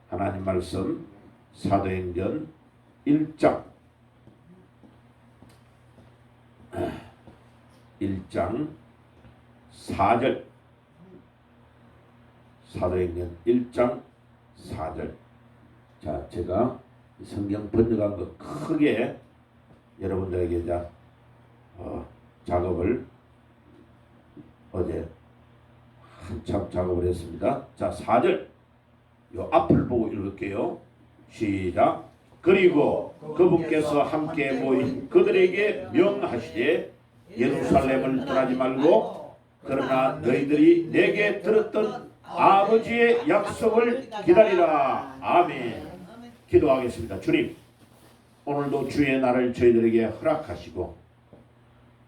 하나님 말씀 사도행전 1장 4절, 사도행전 1장 4절. 자, 제가 성경 번역한 거 크게 여러분들에게 작업을 어제 한참 작업을 했습니다. 자, 4절 요 앞을 보고 읽을게요. 시작. 그리고 그분께서 함께 모인 그들에게 명하시되 예루살렘을 떠나지 말고 그러나 너희들이 내게 들었던 아버지의 약속을 기다리라. 아멘. 기도하겠습니다. 주님, 오늘도 주의 날을 저희들에게 허락하시고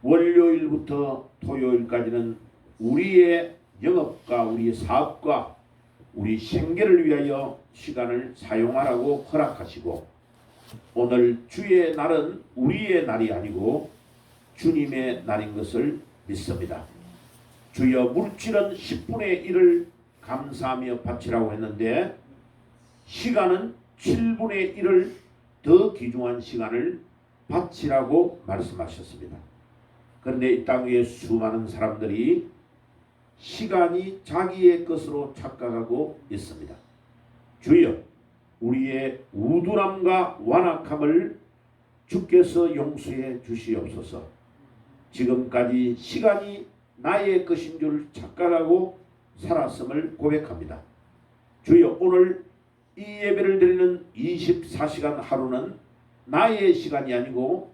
월요일부터 토요일까지는 우리의 영업과 우리의 사업과 우리 생계를 위하여 시간을 사용하라고 허락하시고, 오늘 주의 날은 우리의 날이 아니고 주님의 날인 것을 믿습니다. 주여, 물질은 10분의 1을 감사하며 바치라고 했는데 시간은 7분의 1을 더 귀중한 시간을 바치라고 말씀하셨습니다. 그런데 이 땅 위에 수많은 사람들이 시간이 자기의 것으로 착각하고 있습니다. 주여, 우리의 우둔함과 완악함을 주께서 용서해 주시옵소서. 지금까지 시간이 나의 것인 줄 착각하고 살았음을 고백합니다. 주여, 오늘 이 예배를 드리는 24시간 하루는 나의 시간이 아니고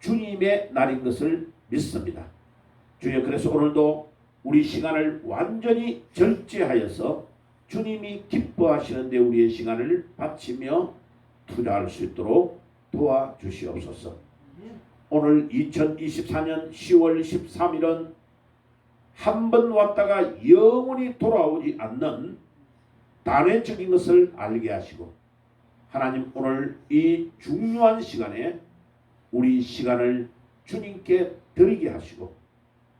주님의 날인 것을 믿습니다. 주여, 그래서 오늘도 우리 시간을 완전히 절제하여서 주님이 기뻐하시는데 우리의 시간을 바치며 투자할 수 있도록 도와주시옵소서. 오늘 2024년 10월 13일은 한 번 왔다가 영원히 돌아오지 않는 단회적인 것을 알게 하시고, 하나님, 오늘 이 중요한 시간에 우리 시간을 주님께 드리게 하시고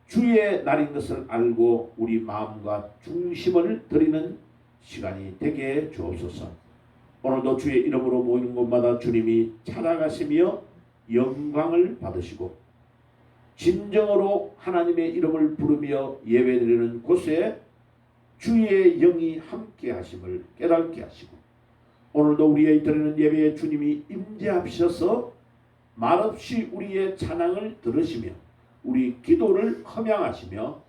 주의 날인 것을 알고 우리 마음과 중심을 드리는 시간이 되게 주옵소서. 오늘도 주의 이름으로 모이는 곳마다 주님이 찾아가시며 영광을 받으시고 진정으로 하나님의 이름을 부르며 예배드리는 곳에 주의 영이 함께 하심을 깨닫게 하시고, 오늘도 우리의 드리는 예배에 주님이 임재하셔서 말없이 우리의 찬양을 들으시며 우리 기도를 흠양하시며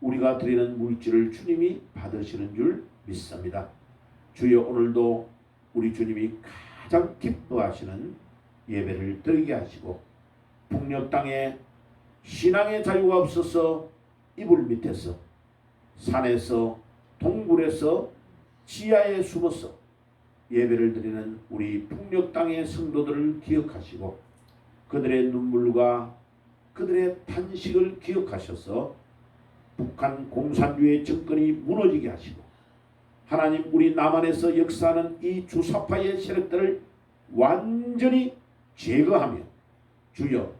우리가 드리는 물질을 주님이 받으시는 줄 믿습니다. 주여, 오늘도 우리 주님이 가장 기뻐하시는 예배를 드리게 하시고, 북녘 땅에 신앙의 자유가 없어서 이불 밑에서, 산에서, 동굴에서, 지하에 숨어서 예배를 드리는 우리 북녘 땅의 성도들을 기억하시고 그들의 눈물과 그들의 탄식을 기억하셔서 북한 공산주의 정권이 무너지게 하시고, 하나님, 우리 남한에서 역사하는 이 주사파의 세력들을 완전히 제거하며 주여,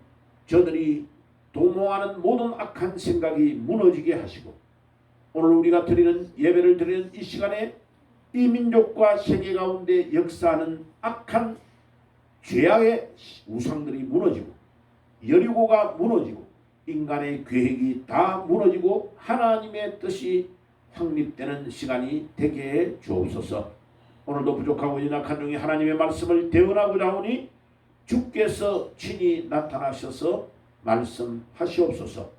저들이 도모하는 모든 악한 생각이 무너지게 하시고, 오늘 우리가 드리는 예배를 드리는 이 시간에 이 민족과 세계 가운데 역사하는 악한 죄악의 우상들이 무너지고 여리고가 무너지고 인간의 계획이 다 무너지고 하나님의 뜻이 확립되는 시간이 되게 해 주옵소서. 오늘도 부족하고 연약한 중에 하나님의 말씀을 대언하고자 하오니 주께서 친히 나타나셔서 말씀하시옵소서.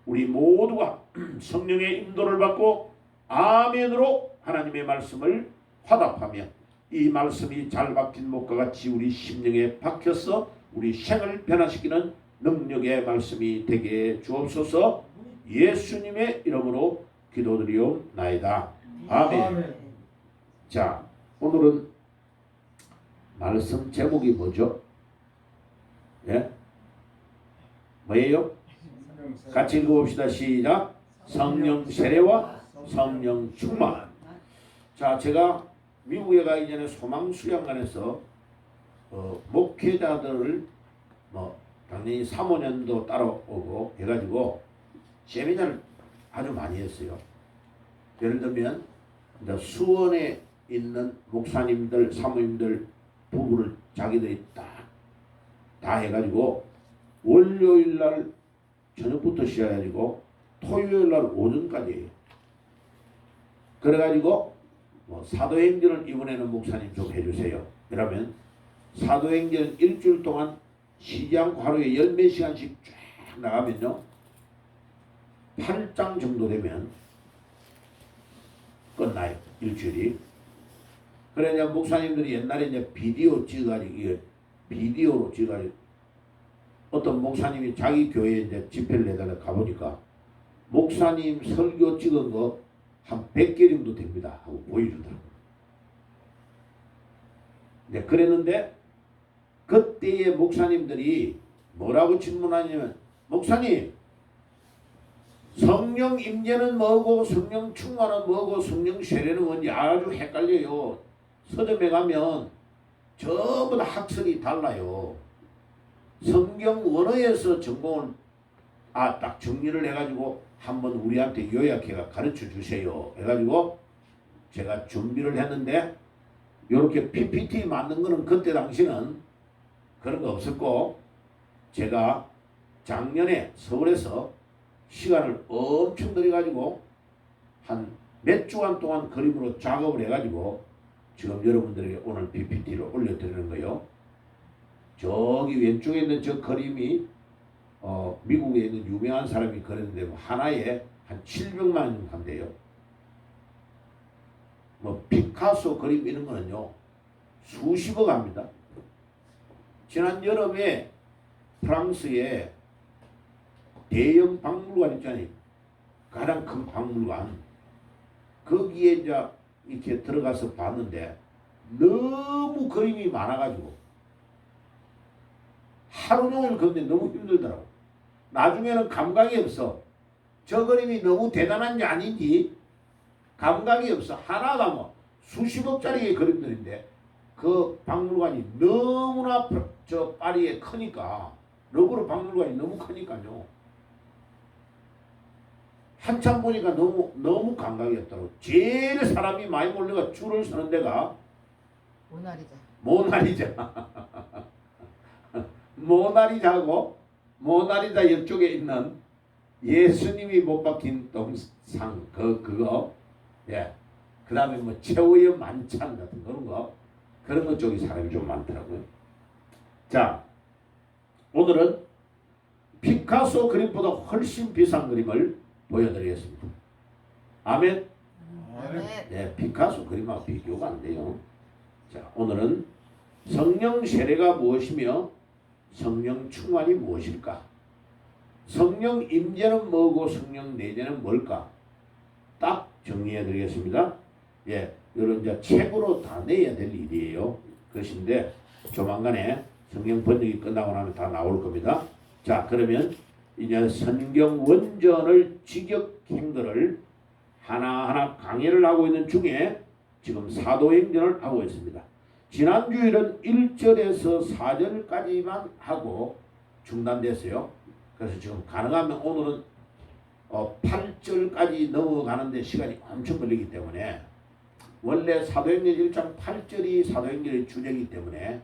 우리 모두가 성령의 인도를 받고 아멘으로 하나님의 말씀을 화답하며 이 말씀이 잘 박힌 목과 같이 우리 심령에 박혀서 우리 생을 변화시키는 능력의 말씀이 되게 주옵소서. 예수님의 이름으로 기도드리옵나이다. 아멘. 자, 오늘은 말씀 제목이 뭐죠? 예? 뭐예요? 같이 읽어봅시다. 시작. 성령 세례와 성령 충만. 자, 제가 미국에 가기 전에 소망수양관에서 목회자들을 당연히 사모년도 따라오고 해가지고 세미나를 아주 많이 했어요. 예를 들면 수원에 있는 목사님들, 사모님들 부부를 자기들이 다 해가지고 월요일 날 저녁부터 시작해가지고 토요일 날 오전까지 해요. 그래가지고 사도행전을 이번에는 목사님 좀 해주세요. 그러면 사도행전 일주일 동안 쉬지 않고 하루에 10몇 시간씩 쫙 나가면요 8장 정도 되면 끝나요. 일주일이. 그래 이제 목사님들이 옛날에 이제 비디오 찍어가지고 비디오로 찍어가지고 어떤 목사님이 자기 교회에 이제 집회를 내달라 가보니까 목사님 설교 찍은 거 한 100개 정도 됩니다 하고 보여주더라고요. 네, 그랬는데 그때의 목사님들이 뭐라고 질문하냐면 목사님 성령 임재는 뭐고 성령 충만은 뭐고 성령 세례는 뭔지 아주 헷갈려요. 서점에 가면 전부 다 학설이 달라요. 성경 원어에서 전공을 딱 정리를 해가지고 한번 우리한테 요약해가 가르쳐 주세요 해가지고 제가 준비를 했는데 이렇게 PPT 만든 거는 그때 당시는 그런 거 없었고 제가 작년에 서울에서 시간을 엄청 들여가지고 한 몇 주간 동안 그림으로 작업을 해가지고 지금 여러분들에게 오늘 PPT를 올려드리는 거예요. 저기 왼쪽에 있는 저 그림이 미국에 있는 유명한 사람이 그렸는데 하나에 한 700만 원 한대요. 피카소 그림 이런 거는요 수십억 합니다. 지난 여름에 프랑스에 대형 박물관 있잖아요. 가장 큰 박물관. 거기에 이제 이렇게 들어가서 봤는데 너무 그림이 많아가지고 하루 종일 걷는데 너무 힘들더라고. 나중에는 감각이 없어. 저 그림이 너무 대단한지 아닌지 감각이 없어. 하나가 뭐 수십억짜리의 그림들인데 그 박물관이 너무나 저 파리에 크니까 러브르 박물관이 너무 크니까요. 한참 보니까 너무 감각이 없더라고. 제일 사람이 많이 몰려가 줄을 서는 데가 모나리자. 모나리자 옆쪽에 있는 예수님이 못 박힌 동상 그거 예. 그 다음에 뭐 최후의 만찬 같은 그런 거 쪽에 사람이 좀 많더라고요. 자, 오늘은 피카소 그림보다 훨씬 비싼 그림을 보여드리겠습니다. 아멘. 네, 피카소 그림하고 비교가 안 돼요. 자, 오늘은 성령 세례가 무엇이며 성령 충만이 무엇일까? 성령 임재는 뭐고 성령 내재는 뭘까? 딱 정리해 드리겠습니다. 예, 이런 이제 책으로 다 내야 될 일이에요. 그것인데 조만간에 성경 번역이 끝나고 나면 다 나올 겁니다. 자, 그러면 이제 성경 원전을 직역행들을 하나하나 강의를 하고 있는 중에 지금 사도행전을 하고 있습니다. 지난 주일은 1절에서 4절까지만 하고 중단됐어요. 그래서 지금 가능하면 오늘은 8절까지 넘어가는데 시간이 엄청 걸리기 때문에 원래 사도행전 1장 8절이 사도행전의 주제이기 때문에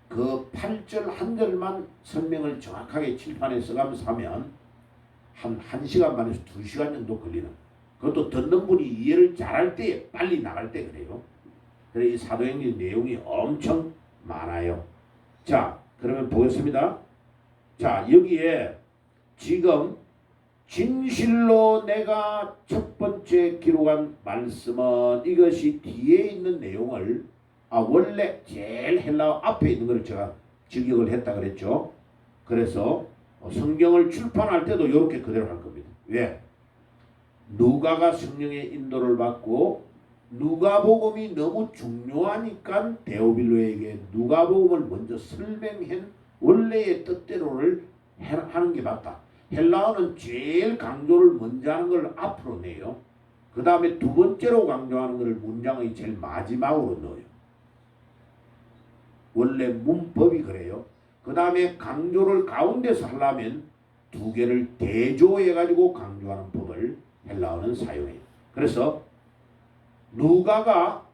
그 8절 한 절만 설명을 정확하게 칠판에 써가면서 하면 한 1시간 반에서 2시간 정도 걸리는, 그것도 듣는 분이 이해를 잘할 때 빨리 나갈 때 그래요. 그래서 이 사도행전 내용이 엄청 많아요. 자, 그러면 보겠습니다. 자, 여기에 지금 진실로 내가 첫 번째 기록한 말씀은 이것이 뒤에 있는 내용을 원래 제일 헬라어 앞에 있는 걸 제가 직역을 했다 그랬죠. 그래서 성경을 출판할 때도 이렇게 그대로 할 겁니다. 왜? 누가가 성령의 인도를 받고 누가복음이 너무 중요하니까 데오빌로에게 누가복음을 먼저 설명한 원래의 뜻대로를 하는 게 맞다. 헬라어는 제일 강조를 먼저 하는 걸 앞으로 내요. 그 다음에 두 번째로 강조하는 것을 문장의 제일 마지막으로 넣어요. 원래 문법이 그래요. 그 다음에 강조를 가운데서 하려면 두 개를 대조해가지고 강조하는 법을 헬라어는 사용해요. 그래서 누가가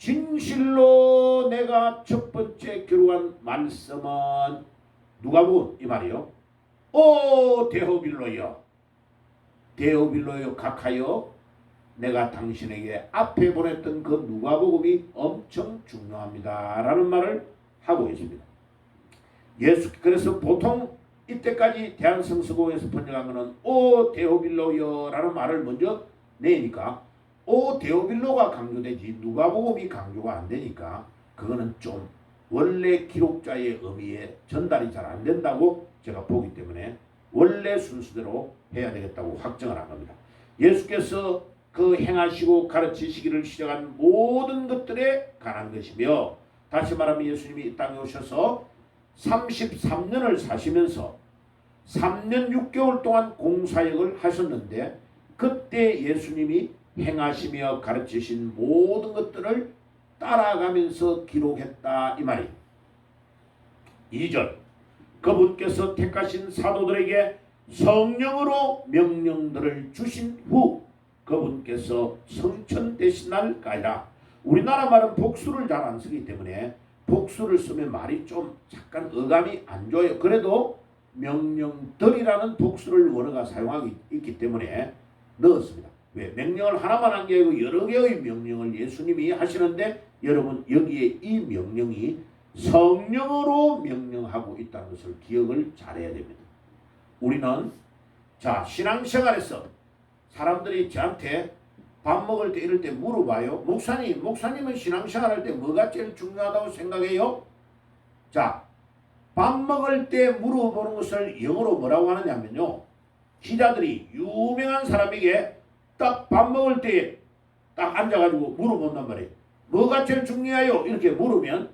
진실로 내가 첫 번째 기록한 말씀은 누가복음 이 말이요. 오 데오빌로여, 데오빌로여 각하여, 내가 당신에게 앞에 보냈던 그 누가복음이 엄청 중요합니다 라는 말을 하고 있습니다. 그래서 보통 이때까지 대한성서공에서 번역한 것은 오 데오빌로여 라는 말을 먼저 내니까 오 데오빌로가 강조되지 누가복음이 강조가 안 되니까 그거는 좀 원래 기록자의 의미에 전달이 잘 안 된다고 제가 보기 때문에 원래 순서대로 해야 되겠다고 확정을 한 겁니다. 예수께서 그 행하시고 가르치시기를 시작한 모든 것들에 관한 것이며, 다시 말하면 예수님이 이 땅에 오셔서 33년을 사시면서 3년 6개월 동안 공사역을 하셨는데 그때 예수님이 행하시며 가르치신 모든 것들을 따라가면서 기록했다 이 말이에요. 2절, 그분께서 택하신 사도들에게 성령으로 명령들을 주신 후 그분께서 성천되신 날까지라. 우리나라 말은 복수를 잘 안 쓰기 때문에 복수를 쓰면 말이 좀 약간 어감이 안 좋아요. 그래도 명령들이라는 복수를 원어가 사용하고 있기 때문에 넣었습니다. 왜? 명령을 하나만 한 게 아니고 여러 개의 명령을 예수님이 하시는데 여러분 여기에 이 명령이 성령으로 명령하고 있다는 것을 기억을 잘해야 됩니다. 우리는 자 신앙생활에서 사람들이 저한테 밥 먹을 때 이럴 때 물어봐요. 목사님은 신앙생활할 때 뭐가 제일 중요하다고 생각해요? 자, 밥 먹을 때 물어보는 것을 영어로 뭐라고 하느냐면요. 기자들이 유명한 사람에게 딱 밥 먹을 때 딱 앉아가지고 물어본단 말이에요. 뭐가 제일 중요해요? 이렇게 물으면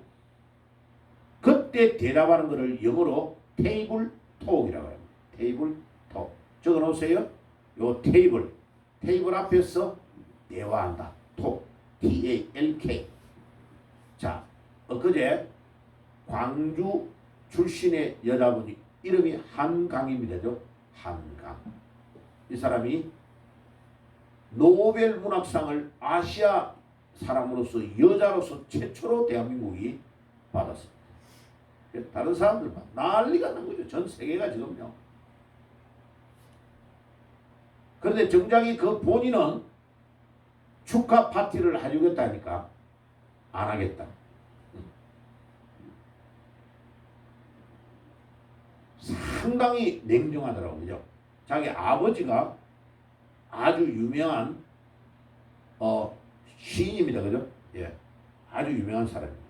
그때 대답하는 것을 영어로 테이블 톡이라고 합니다. 테이블 톡. 적어놓으세요. 요 테이블 앞에서 대화한다. 톡. TALK. 자, 엊그제 광주 출신의 여자분이 이름이 한강입니다. 한강. 이 사람이 노벨 문학상을 아시아 사람으로서 여자로서 최초로 대한민국이 받았습니다. 다른 사람들 봐. 난리가 난 거죠. 전 세계가 지금요. 그런데 정작이 그 본인은 축하 파티를 해주겠다니까 안 하겠다. 상당히 냉정하더라고요. 자기 아버지가 아주 유명한 시인입니다. 그죠? 예. 아주 유명한 사람입니다.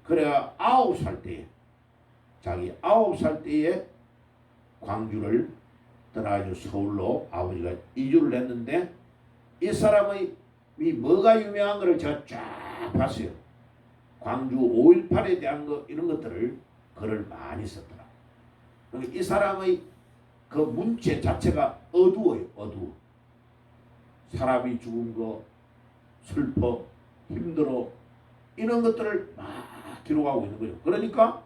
그래야 9살 때에 자기 9살 때에 광주를 떠나가지고 서울로 아버지가 이주를 했는데 이 사람의 뭐가 유명한 거를 제가 쫙 봤어요. 광주 5.18에 대한 거 이런 것들을 글을 많이 썼더라. 이 사람의 그 문체 자체가 어두워요. 어두워. 사람이 죽은 거, 슬퍼, 힘들어 이런 것들을 막 기록하고 있는 거죠. 그러니까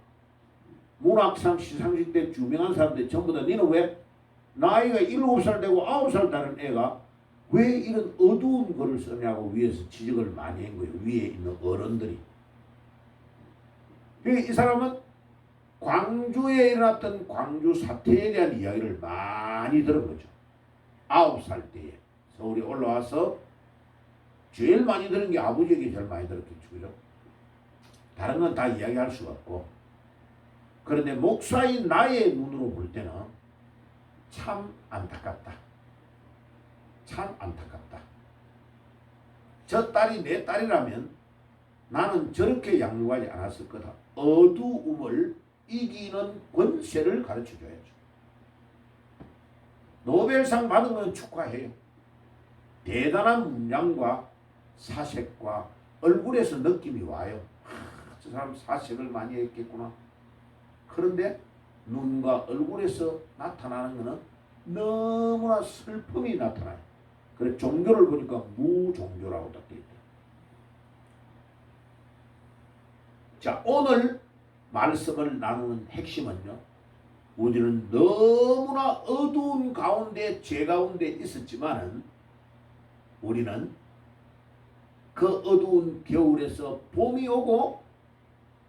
문학상 시상식 때 유명한 사람들 전부 다 너는 왜 나이가 7살 되고 9살 다른 애가 왜 이런 어두운 글을 쓰냐고 위에서 지적을 많이 한 거예요. 위에 있는 어른들이. 이 사람은 광주에 일어났던 광주 사태에 대한 이야기를 많이 들은 거죠. 9살 때에 서울에 올라와서 제일 많이 들은 게 아버지에게 제일 많이 들었겠죠. 그죠? 다른 건 다 이야기할 수가 없고. 그런데 목사인 나의 눈으로 볼 때는 참 안타깝다. 참 안타깝다. 저 딸이 내 딸이라면 나는 저렇게 양육하지 않았을 거다. 어두움을 이기는 권세를 가르쳐줘야죠. 노벨상 받은 건 축하해요. 대단한 문장과 사색과 얼굴에서 느낌이 와요. 저 사람 사색을 많이 했겠구나. 그런데 눈과 얼굴에서 나타나는 것은 너무나 슬픔이 나타나요. 그래 종교를 보니까 무종교라고 딱 되어 있다. 자, 오늘 말씀을 나누는 핵심은요. 우리는 너무나 어두운 가운데 죄 가운데 있었지만은 우리는 그 어두운 겨울에서 봄이 오고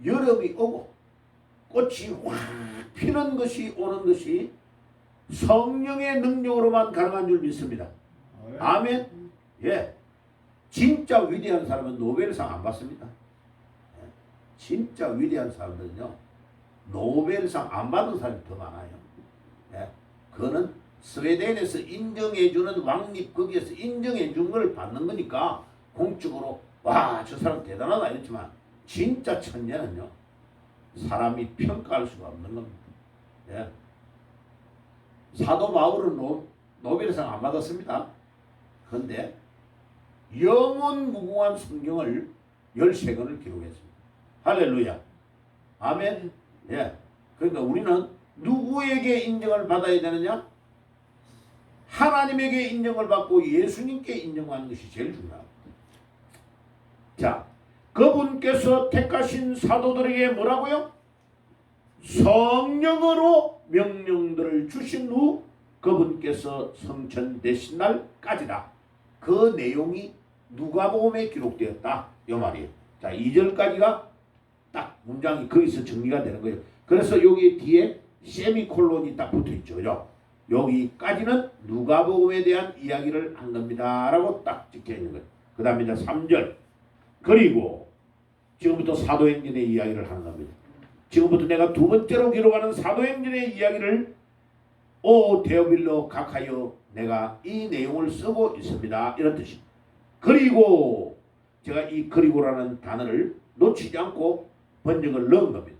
여름이 오고 꽃이 확 피는 것이 오는 것이 성령의 능력으로만 가능한 줄 믿습니다. 아멘. 예, 진짜 위대한 사람은 노벨상 안 받습니다. 예. 진짜 위대한 사람들은요 노벨상 안 받은 사람이 더 많아요. 예. 그거는 스웨덴에서 인정해주는 왕립 거기에서 인정해준 걸 받는 거니까 공적으로 와 저 사람 대단하다 이랬지만 진짜 천재는요 사람이 평가할 수가 없는 겁니다. 예. 사도 바울은 노벨상 안 받았습니다. 그런데 영원 무궁한 성경을 13권을 기록했습니다. 할렐루야. 아멘. 예. 그러니까 우리는 누구에게 인정을 받아야 되느냐? 하나님에게 인정을 받고 예수님께 인정하는 것이 제일 중요합니다. 자, 그분께서 택하신 사도들에게 뭐라고요? 성령으로 명령들을 주신 후 그분께서 성천되신 날까지다. 그 내용이 누가복음에 기록되었다. 이 말이에요. 자, 2절까지가 딱 문장이 거기서 정리가 되는 거예요. 그래서 여기 뒤에 세미콜론이 딱 붙어있죠. 그죠? 여기까지는 누가복음에 대한 이야기를 한 겁니다. 라고 딱 찍혀있는 거예요. 그 다음에 이제 3절. 그리고 지금부터 사도행전의 이야기를 하는 겁니다. 지금부터 내가 두 번째로 기록하는 사도행전의 이야기를 데오빌로 각하여 내가 이 내용을 쓰고 있습니다. 이런 뜻입니다. 그리고 제가 이 그리고라는 단어를 놓치지 않고 번역을 넣은 겁니다.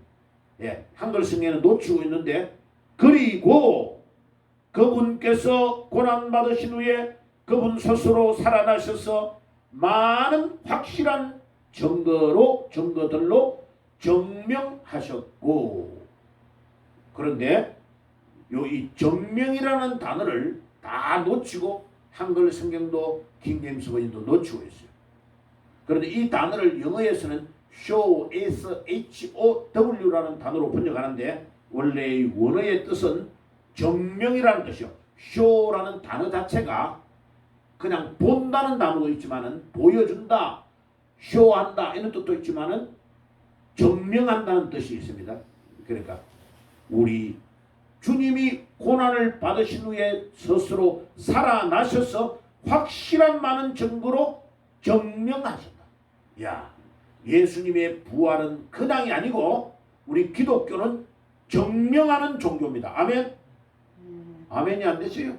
예, 한글 성경에는 놓치고 있는데 그리고 그분께서 고난받으신 후에 그분 스스로 살아나셔서 많은 확실한 증거들로 증명하셨고 그런데 이 증명이라는 단어를 다 놓치고 한글 성경도 킹제임스 버전도 놓치고 있어요. 그런데 이 단어를 영어에서는 show, show라는 단어로 번역하는데 원래의 원어의 뜻은 증명이라는 뜻이요. show라는 단어 자체가 그냥 본다는 단어도 있지만은 보여준다, 쇼한다 이런 뜻도 있지만은 증명한다는 뜻이 있습니다. 그러니까 우리 주님이 고난을 받으신 후에 스스로 살아나셔서 확실한 많은 증거로 증명하셨다. 야, 예수님의 부활은 근황이 아니고 우리 기독교는 증명하는 종교입니다. 아멘. 아멘이 안 되세요?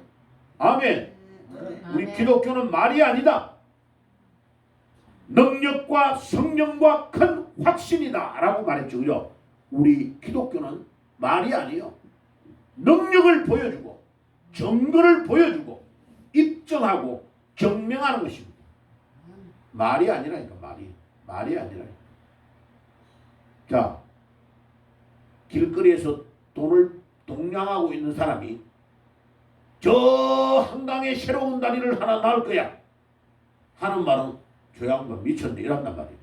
아멘. 우리 기독교는 말이 아니다. 능력과 성령과 큰 확신이다 라고 말했죠. 그죠? 우리 기독교는 말이 아니에요. 능력을 보여주고 증거를 보여주고 입증하고 증명하는 것입니다. 말이 아니라니까. 말이 아니라니까. 자, 길거리에서 돈을 동냥하고 있는 사람이 저 한강에 새로운 다리를 하나 낳을 거야 하는 말은 저 양반 미쳤네 이란단 말이에요.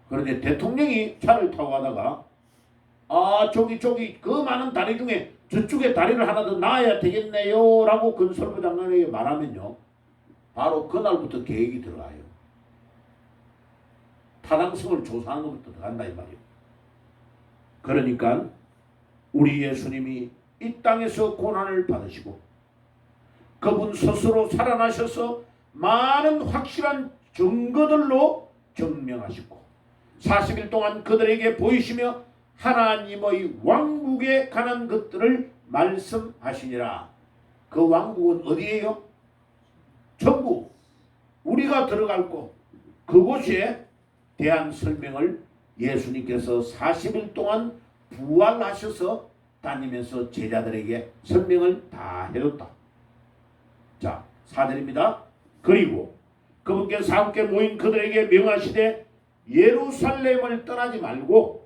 그런데 대통령이 차를 타고 가다가 저기 그 많은 다리 중에 저쪽에 다리를 하나 더 놔야 되겠네요 라고 건설부 장관에게 말하면요 바로 그날부터 계획이 들어가요. 타당성을 조사하는 것부터 들어간다 이 말이에요. 그러니까 우리 예수님이 이 땅에서 고난을 받으시고 그분 스스로 살아나셔서 많은 확실한 증거들로 증명하시고 40일 동안 그들에게 보이시며 하나님의 왕국에 관한 것들을 말씀하시니라. 그 왕국은 어디예요? 전부 우리가 들어갈 곳 그곳에 대한 설명을 예수님께서 40일 동안 부활하셔서 다니면서 제자들에게 설명을 다 해줬다. 자, 4절입니다. 그리고 그분께서 함께 모인 그들에게 명하시되 예루살렘을 떠나지 말고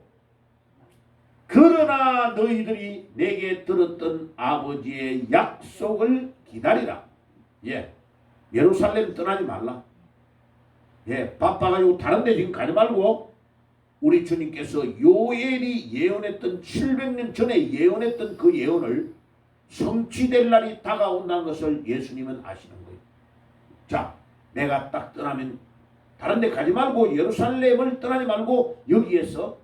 그러나 너희들이 내게 들었던 아버지의 약속을 기다리라. 예, 예루살렘 떠나지 말라. 예, 바빠가지고 다른 데 지금 가지 말고 우리 주님께서 요엘이 예언했던 700년 전에 예언했던 그 예언을 성취될 날이 다가온다는 것을 예수님은 아시는 거예요. 자, 내가 딱 떠나면 다른 데 가지 말고 예루살렘을 떠나지 말고 여기에서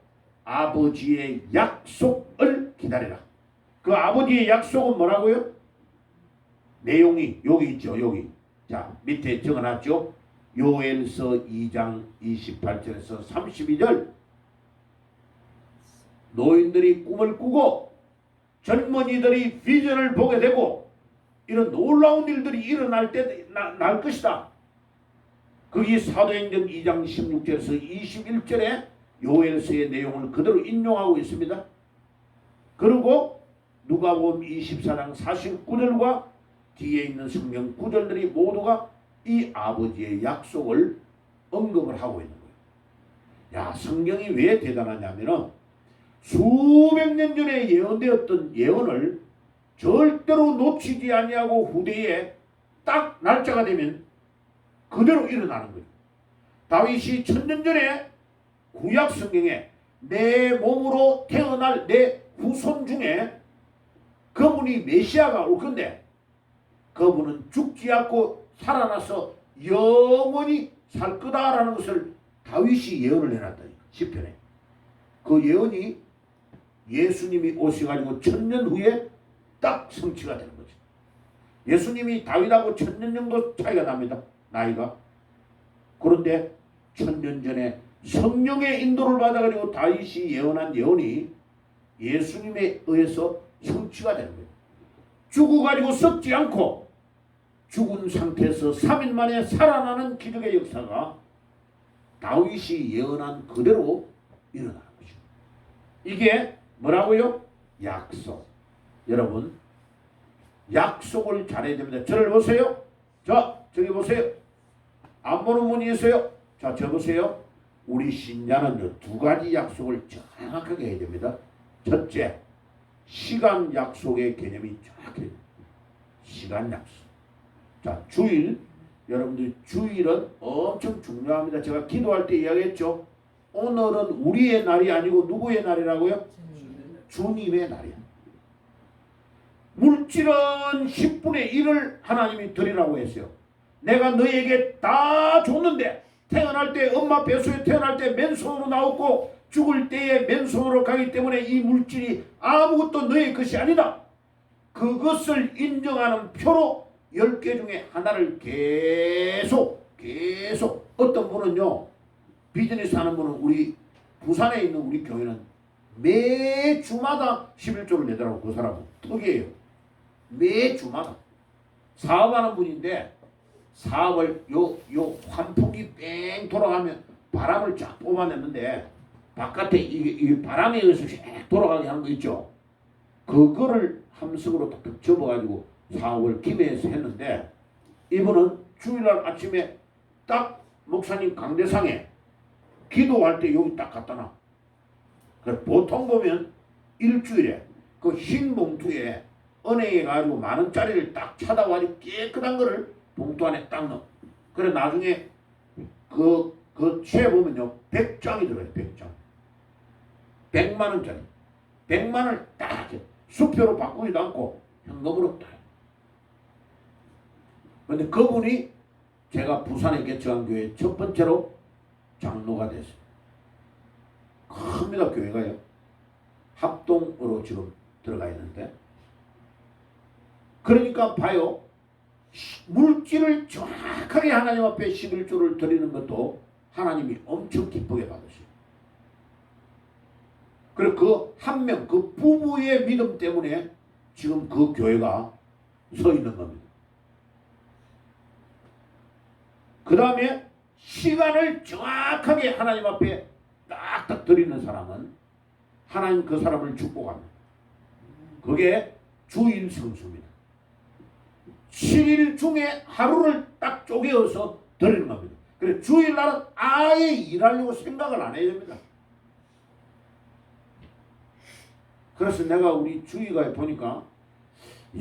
아버지의 약속을 기다리라. 그 아버지의 약속은 뭐라고요? 내용이 여기 있죠. 여기. 자, 밑에 적어놨죠. 요엘서 2장 28절에서 32절. 노인들이 꿈을 꾸고 젊은이들이 비전을 보게 되고 이런 놀라운 일들이 일어날 때 날 것이다. 거기 사도행전 2장 16절에서 21절에 요엘서의 내용을 그대로 인용하고 있습니다. 그리고 누가복음 24장 49절과 뒤에 있는 성경 구절들이 모두가 이 아버지의 약속을 언급을 하고 있는 거예요. 야, 성경이 왜 대단하냐면은 수백 년 전에 예언되었던 예언을 절대로 놓치지 아니하고 후대에 딱 날짜가 되면 그대로 일어나는 거예요. 다윗이 천년 전에 구약 성경에 내 몸으로 태어날 내 후손 중에 그분이 메시아가 올 건데 그분은 죽지 않고 살아나서 영원히 살 거다라는 것을 다윗이 예언을 해놨다니까. 시편에. 그 예언이 예수님이 오셔가지고 천년 후에 딱 성취가 되는 거죠. 예수님이 다윗하고 천년 정도 차이가 납니다. 나이가. 그런데 천년 전에 성령의 인도를 받아가지고 다윗이 예언한 예언이 예수님에 의해서 성취가 되는 거예요. 죽어가지고 썩지 않고 죽은 상태에서 3일 만에 살아나는 기적의 역사가 다윗이 예언한 그대로 일어나는 거죠. 이게 뭐라고요? 약속. 여러분, 약속을 잘해야 됩니다. 저를 보세요. 자, 저기 보세요. 안 보는 분이 있어요. 자, 저 보세요. 우리 신자는요, 두 가지 약속을 정확하게 해야 됩니다. 첫째, 시간 약속의 개념이 정확해요. 시간 약속. 자, 주일. 여러분들 주일은 엄청 중요합니다. 제가 기도할 때 이야기했죠. 오늘은 우리의 날이 아니고 누구의 날이라고요? 주님의 날이야. 물질은 10분의 1을 하나님이 드리라고 했어요. 내가 너에게 다 줬는데 태어날 때 엄마 뱃속에 태어날 때 맨손으로 나왔고 죽을 때에 맨손으로 가기 때문에 이 물질이 아무것도 너의 것이 아니다. 그것을 인정하는 표로 10개 중에 하나를 계속 어떤 분은요, 비즈니스 하는 분은 우리 부산에 있는 우리 교회는 매주마다 11조를 내더라고. 그 사람은 특이해요. 매주마다 사업하는 분인데 사업을 요 환풍기 뺑 돌아가면 바람을 쫙 뽑아냈는데 바깥에 이 바람에 의해서 쫙 돌아가게 하는 거 있죠. 그거를 함석으로 탁탁 접어가지고 사업을 김해에서 했는데 이분은 주일날 아침에 딱 목사님 강대상에 기도할 때 여기 딱 갖다 놔. 보통 보면 일주일에 그 흰 봉투에 은행에 가지고 10,000원짜리를 딱 찾아와서 깨끗한 거를 봉투 안에 딱 넣어. 그래 나중에 그 채 보면요 100장이 들어요. 100장. 100만원짜리. 100만원을 딱 수표로 바꾸지도 않고 현금으로 딱. 그런데 그분이 제가 부산에 개척한 교회 첫 번째로 장로가 됐어요. 큽니다. 교회가요. 합동으로 지금 들어가 있는데 그러니까 봐요. 물질을 정확하게 하나님 앞에 11조를 드리는 것도 하나님이 엄청 기쁘게 받으셔요. 그리고 그 한 명, 그 부부의 믿음 때문에 지금 그 교회가 서 있는 겁니다. 그 다음에 시간을 정확하게 하나님 앞에 딱딱 드리는 사람은 하나님 그 사람을 축복합니다. 그게 주일 성수입니다. 7일 중에 하루를 딱 쪼개어서 드리는 겁니다. 그래서 주일날은 아예 일하려고 생각을 안 해야 됩니다. 그래서 내가 우리 주의가에 보니까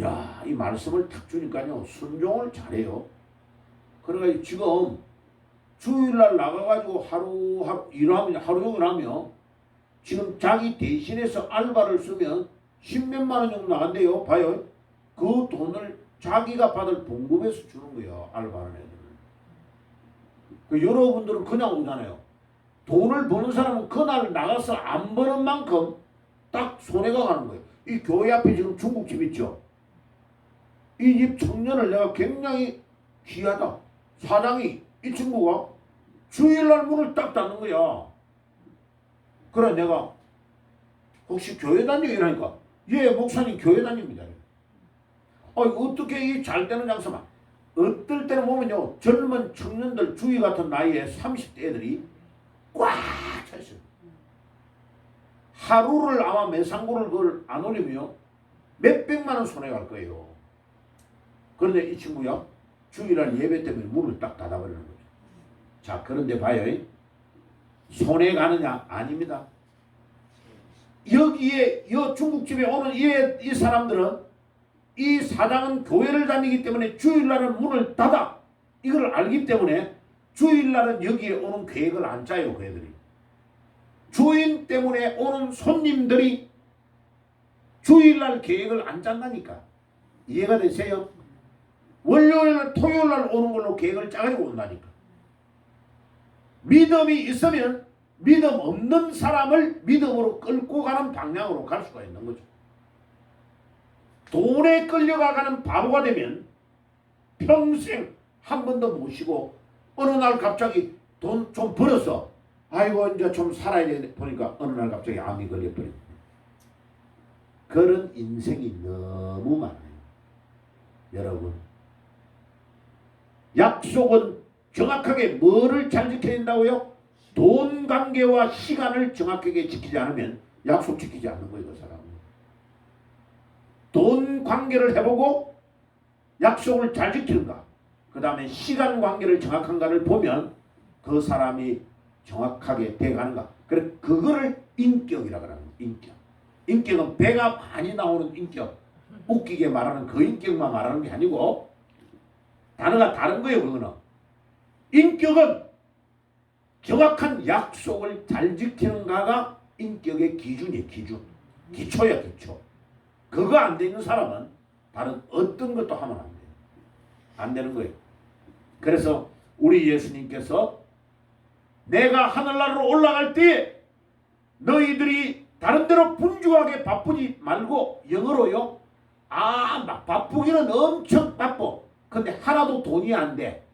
야, 이 말씀을 탁 주니까요 순종을 잘해요. 그러니까 지금 주일날 나가가지고 하루 일하면 하루 종일 하면 지금 자기 대신해서 알바를 쓰면 10몇만 원 정도 나간대요. 봐요. 그 돈을 자기가 받을 봉급에서 주는 거예요. 알바하는 애들은. 그 여러분들은 그냥 오잖아요. 돈을 버는 사람은 그날 나가서 안 버는 만큼 딱 손해가 가는 거예요. 이 교회 앞에 지금 중국집 있죠. 이 집 청년을 내가 굉장히 귀하다. 사장이 이 친구가 주일날 문을 딱 닫는 거야. 그래 내가 혹시 교회 다니고 이러니까 예 목사님 교회 다닙니다. 어떻게 이 잘 되는 장사만 어떨 때는 보면요 젊은 청년들 주위 같은 나이에 30대 애들이 꽉 찼어요. 하루를 아마 매상고를 그걸 안 올리면 몇백만 원 손해 갈 거예요. 그런데 이 친구야 주일날 예배 때문에 문을 딱 닫아버리는 거죠. 자 그런데 봐요. 손해 가느냐? 아닙니다. 여기에 이 중국집에 오는 이 사람들은 이 사장은 교회를 다니기 때문에 주일날은 문을 닫아. 이걸 알기 때문에 주일날은 여기에 오는 계획을 안 짜요. 그 애들이. 주인 때문에 오는 손님들이 주일날 계획을 안 짠다니까. 이해가 되세요? 월요일, 토요일날 오는 걸로 계획을 짜가지고 온다니까. 믿음이 있으면 믿음 없는 사람을 믿음으로 끌고 가는 방향으로 갈 수가 있는 거죠. 돈에 끌려가는 바보가 되면 평생 한 번도 못 쉬고 어느 날 갑자기 돈 좀 벌어서 아이고 이제 좀 살아야 돼 보니까 어느 날 갑자기 암이 걸려버립니다. 그런 인생이 너무 많아요. 여러분 약속은 정확하게 뭐를 잘 지켜야 된다고요? 돈 관계와 시간을 정확하게 지키지 않으면 약속 지키지 않는 거예요. 그 사람은. 돈 관계를 해보고 약속을 잘 지키는가 그 다음에 시간 관계를 정확한가를 보면 그 사람이 정확하게 돼가는가 그래 그거를 인격이라고 하는 거예요. 인격. 인격은 배가 많이 나오는 인격 웃기게 말하는 그 인격만 말하는 게 아니고 단어가 다른 거예요. 그거는 인격은 정확한 약속을 잘 지키는가가 인격의 기준이에요. 기초야 기초. 그거 안 되는 사람은 다른 어떤 것도 하면 안 돼요. 안 되는 거예요. 그래서 우리 예수님께서 내가 하늘나라로 올라갈 때 너희들이 다른 데로 분주하게 바쁘지 말고 영어로요. 막 바쁘기는 엄청 바빠. 근데 하나도 돈이 안 돼.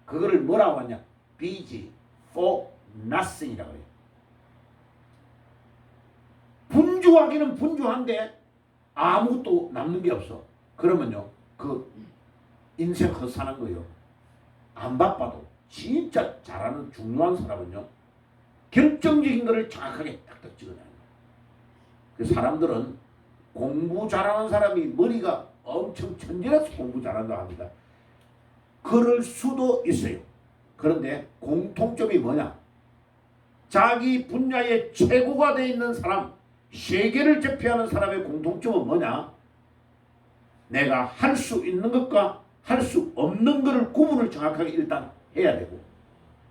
그거를 뭐라고 하냐? busy for nothing이라고 해요. 분주하기는 분주한데 아무것도 남는 게 없어. 그러면요 그 인생 헛사는 거예요. 안 바빠도 진짜 잘하는 중요한 사람은요 결정적인 거를 정확하게 딱딱 찍어내는 거예요. 그 사람들은 공부 잘하는 사람이 머리가 엄청 천재라서 공부 잘한다고 합니다. 그럴 수도 있어요. 그런데 공통점이 뭐냐? 자기 분야의 최고가 되어 있는 사람, 세계를 제패하는 사람의 공통점은 뭐냐? 내가 할 수 있는 것과 할 수 없는 것을 구분을 정확하게 일단 해야 되고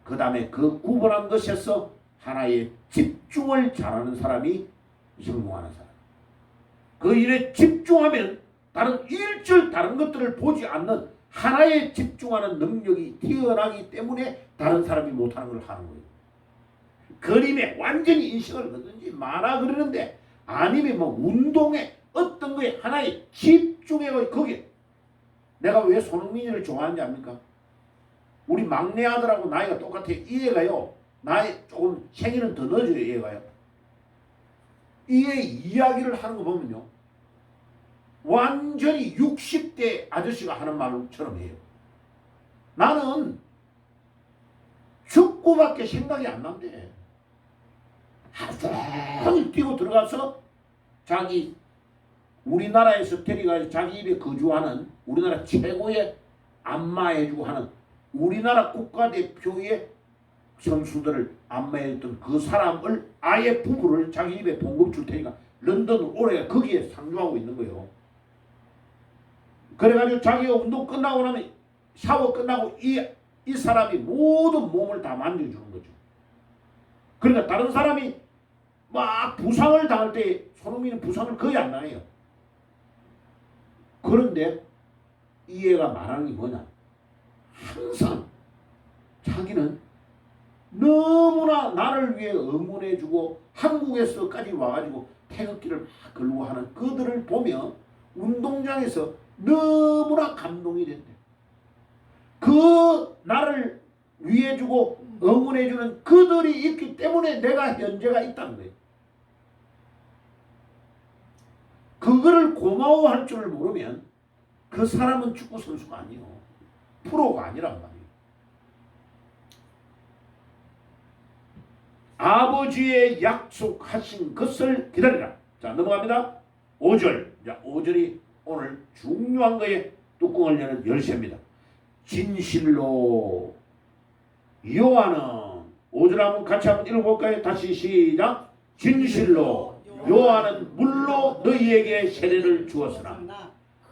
그 다음에 그 구분한 것에서 하나의 집중을 잘하는 사람이 성공하는 사람. 그 일에 집중하면 다른 일절 다른 것들을 보지 않는 하나에 집중하는 능력이 뛰어나기 때문에 다른 사람이 못하는 걸 하는 거예요. 그림에 완전히 인식을 하든지 만화 그리는데 아니면 뭐 운동에 어떤 거에 하나에 집중해 거기에 내가 왜 손흥민을 좋아하는지 압니까? 우리 막내 아들하고 나이가 똑같아요. 이 애가요. 나이 조금 생일은 더 늦어요. 이 애가요. 이 애 이야기를 하는 거 보면요. 완전히 60대 아저씨가 하는 말처럼 해요. 나는 축구밖에 생각이 안 난대. 하루 종일 뛰고 들어가서 자기 우리나라에서 데려가 자기 입에 거주하는 우리나라 최고의 안마해주고 하는 우리나라 국가대표의 선수들을 안마해줬던 그 사람을 아예 부부를 자기 입에 봉급 줄 테니까 런던으로 오래 거기에 상주하고 있는 거예요. 그래가지고 자기가 운동 끝나고 나면 샤워 끝나고 이 사람이 모든 몸을 다 만져주는 거죠. 그러니까 다른 사람이 막 부상을 당할 때 손흥민은 부상을 거의 안 당해요. 그런데 이 애가 말하는 게 뭐냐? 항상 자기는 너무나 나를 위해 응원해주고 한국에서까지 와가지고 태극기를 막 걸고 하는 그들을 보며 운동장에서 너무나 감동이 된대. 그 나를 위해주고 응원해주는 그들이 있기 때문에 내가 현재가 있다는 거예요. 그거를 고마워할 줄을 모르면 그 사람은 축구 선수가 아니요, 프로가 아니란 말이에요. 아버지의 약속하신 것을 기다리라. 자, 넘어갑니다. 5절. 자, 5절이 오늘 중요한 거에 뚜껑을 여는 열쇠입니다. 진실로 요한은, 5절 한번 같이 한번 읽어볼까요? 다시 시작. 진실로 요한은 물로 너희에게 세례를 주었으나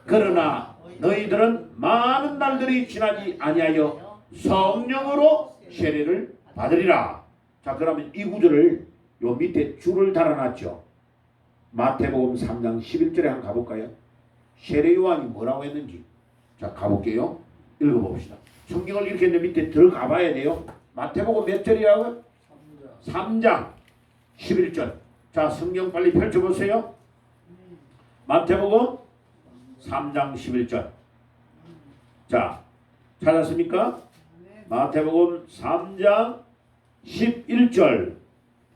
그러나 너희들은 많은 날들이 지나지 아니하여 성령으로 세례를 받으리라. 자, 그러면 이 구절을 요 밑에 줄을 달아놨죠. 마태복음 3장 11절에 한번 가볼까요? 세례 요한이 뭐라고 했는지. 자, 가볼게요. 읽어봅시다. 성경을 이렇게 밑에 들어가 봐야 돼요. 마태복음 몇 절이라고요? 3장 11절. 자, 성경 빨리 펼쳐보세요. 마태복음 3장 11절. 자, 찾았습니까? 마태복음 3장 11절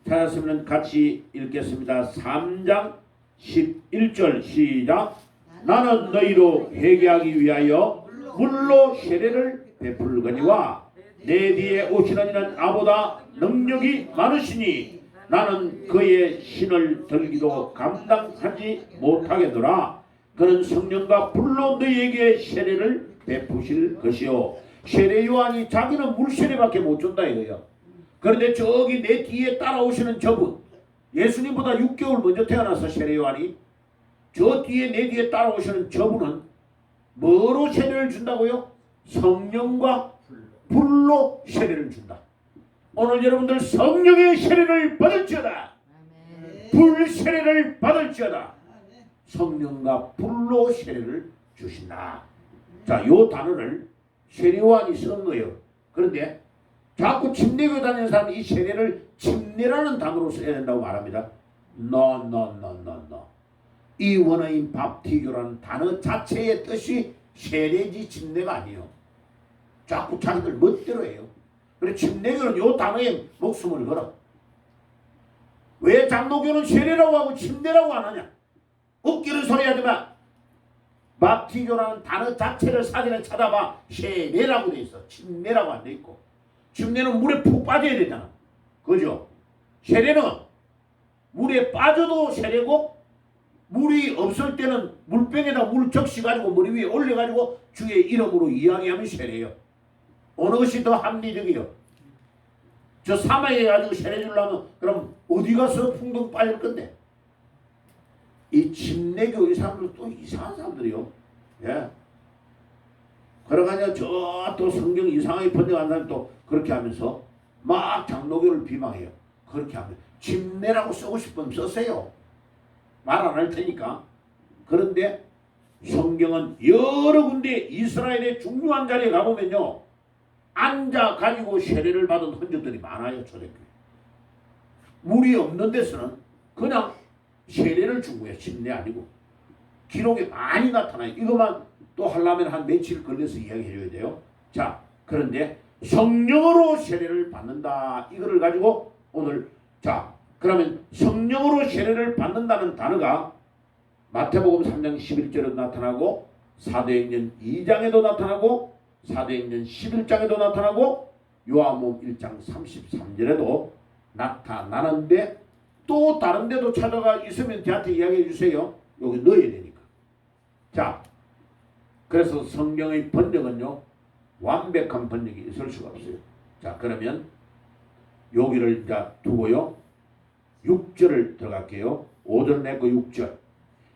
찾았으면 같이 읽겠습니다. 3장 11절 시작. 나는 너희로 회개하기 위하여 물로 세례를 베풀거니와 내 뒤에 오시는 이는 나보다 능력이 많으시니 나는 그의 신을 들기도 감당하지 못하겠노라. 그는 성령과 불로 너희에게 세례를 베푸실 것이요. 세례 요한이 자기는 물 세례밖에 못 준다 이거예요. 그런데 저기 내 뒤에 따라오시는 저분, 예수님보다 6개월 먼저 태어나서 세례 요한이, 저 뒤에 내 뒤에 따라오시는 저분은 뭐로 세례를 준다고요? 성령과 불로 세례를 준다. 오늘 여러분들 성령의 세례를 받을지어다. 불 세례를 받을지어다. 성령과 불로 세례를 주신다. 자, 요 단어를 세례 요한이 쓴 거예요. 그런데 자꾸 침례교회 다니는 사람이 이 세례를 침례라는 단어로 써야 된다고 말합니다. No. 이 원어인 밥티교라는 단어 자체의 뜻이 세례지 침례가 아니에요. 자꾸 자기들 멋대로 해요. 그래, 침례교는 이 단어에 목숨을 걸어. 왜 장로교는 세례라고 하고 침례라고 안 하냐? 웃기는 소리 하지 마. 밥티교라는 단어 자체를 사전에 찾아봐. 세례라고 돼 있어. 침례라고 안 돼 있고. 침례는 물에 푹 빠져야 되잖아. 그죠? 세례는 물에 빠져도 세례고, 물이 없을 때는 물병에다 물 적시가지고 머리 위에 올려가지고 주의 이름으로 이야기하면 세례예요. 어느 것이 더 합리적이요? 저 사막에 가지고 세례 주려면 그럼 어디 가서 풍덩 빠질 건데? 이 침례교 이 사람들 또 이상한 사람들이요. 예. 그러가냐 저 또 성경 이상하게 번역한 사람이 또 그렇게 하면서 막 장로교를 비방해요. 그렇게 하면 침례라고 쓰고 싶으면 쓰세요. 말 안 할 테니까. 그런데 성경은 여러 군데 이스라엘의 중요한 자리에 가보면요, 앉아 가지고 세례를 받은 흔적들이 많아요. 초대교회. 물이 없는 데서는 그냥 세례를 준 거예요. 침례 아니고. 기록에 많이 나타나요. 이것만 또 하려면 한 며칠 걸려서 이야기해 줘야 돼요. 자, 그런데 성령으로 세례를 받는다. 이거를 가지고 오늘, 자, 그러면 성령으로 세례를 받는다는 단어가 마태복음 3장 11절에도 나타나고, 사도행전 2장에도 나타나고, 사도행전 11장에도 나타나고, 요한복음 1장 33절에도 나타나는데, 또 다른 데도 찾아가 있으면 저한테 이야기해 주세요. 여기 넣어야 되니까. 자, 그래서 성경의 번역은요, 완벽한 번역이 있을 수가 없어요. 자, 그러면 여기를 이제 두고요, 6절을 들어갈게요. 5절 내고 6절.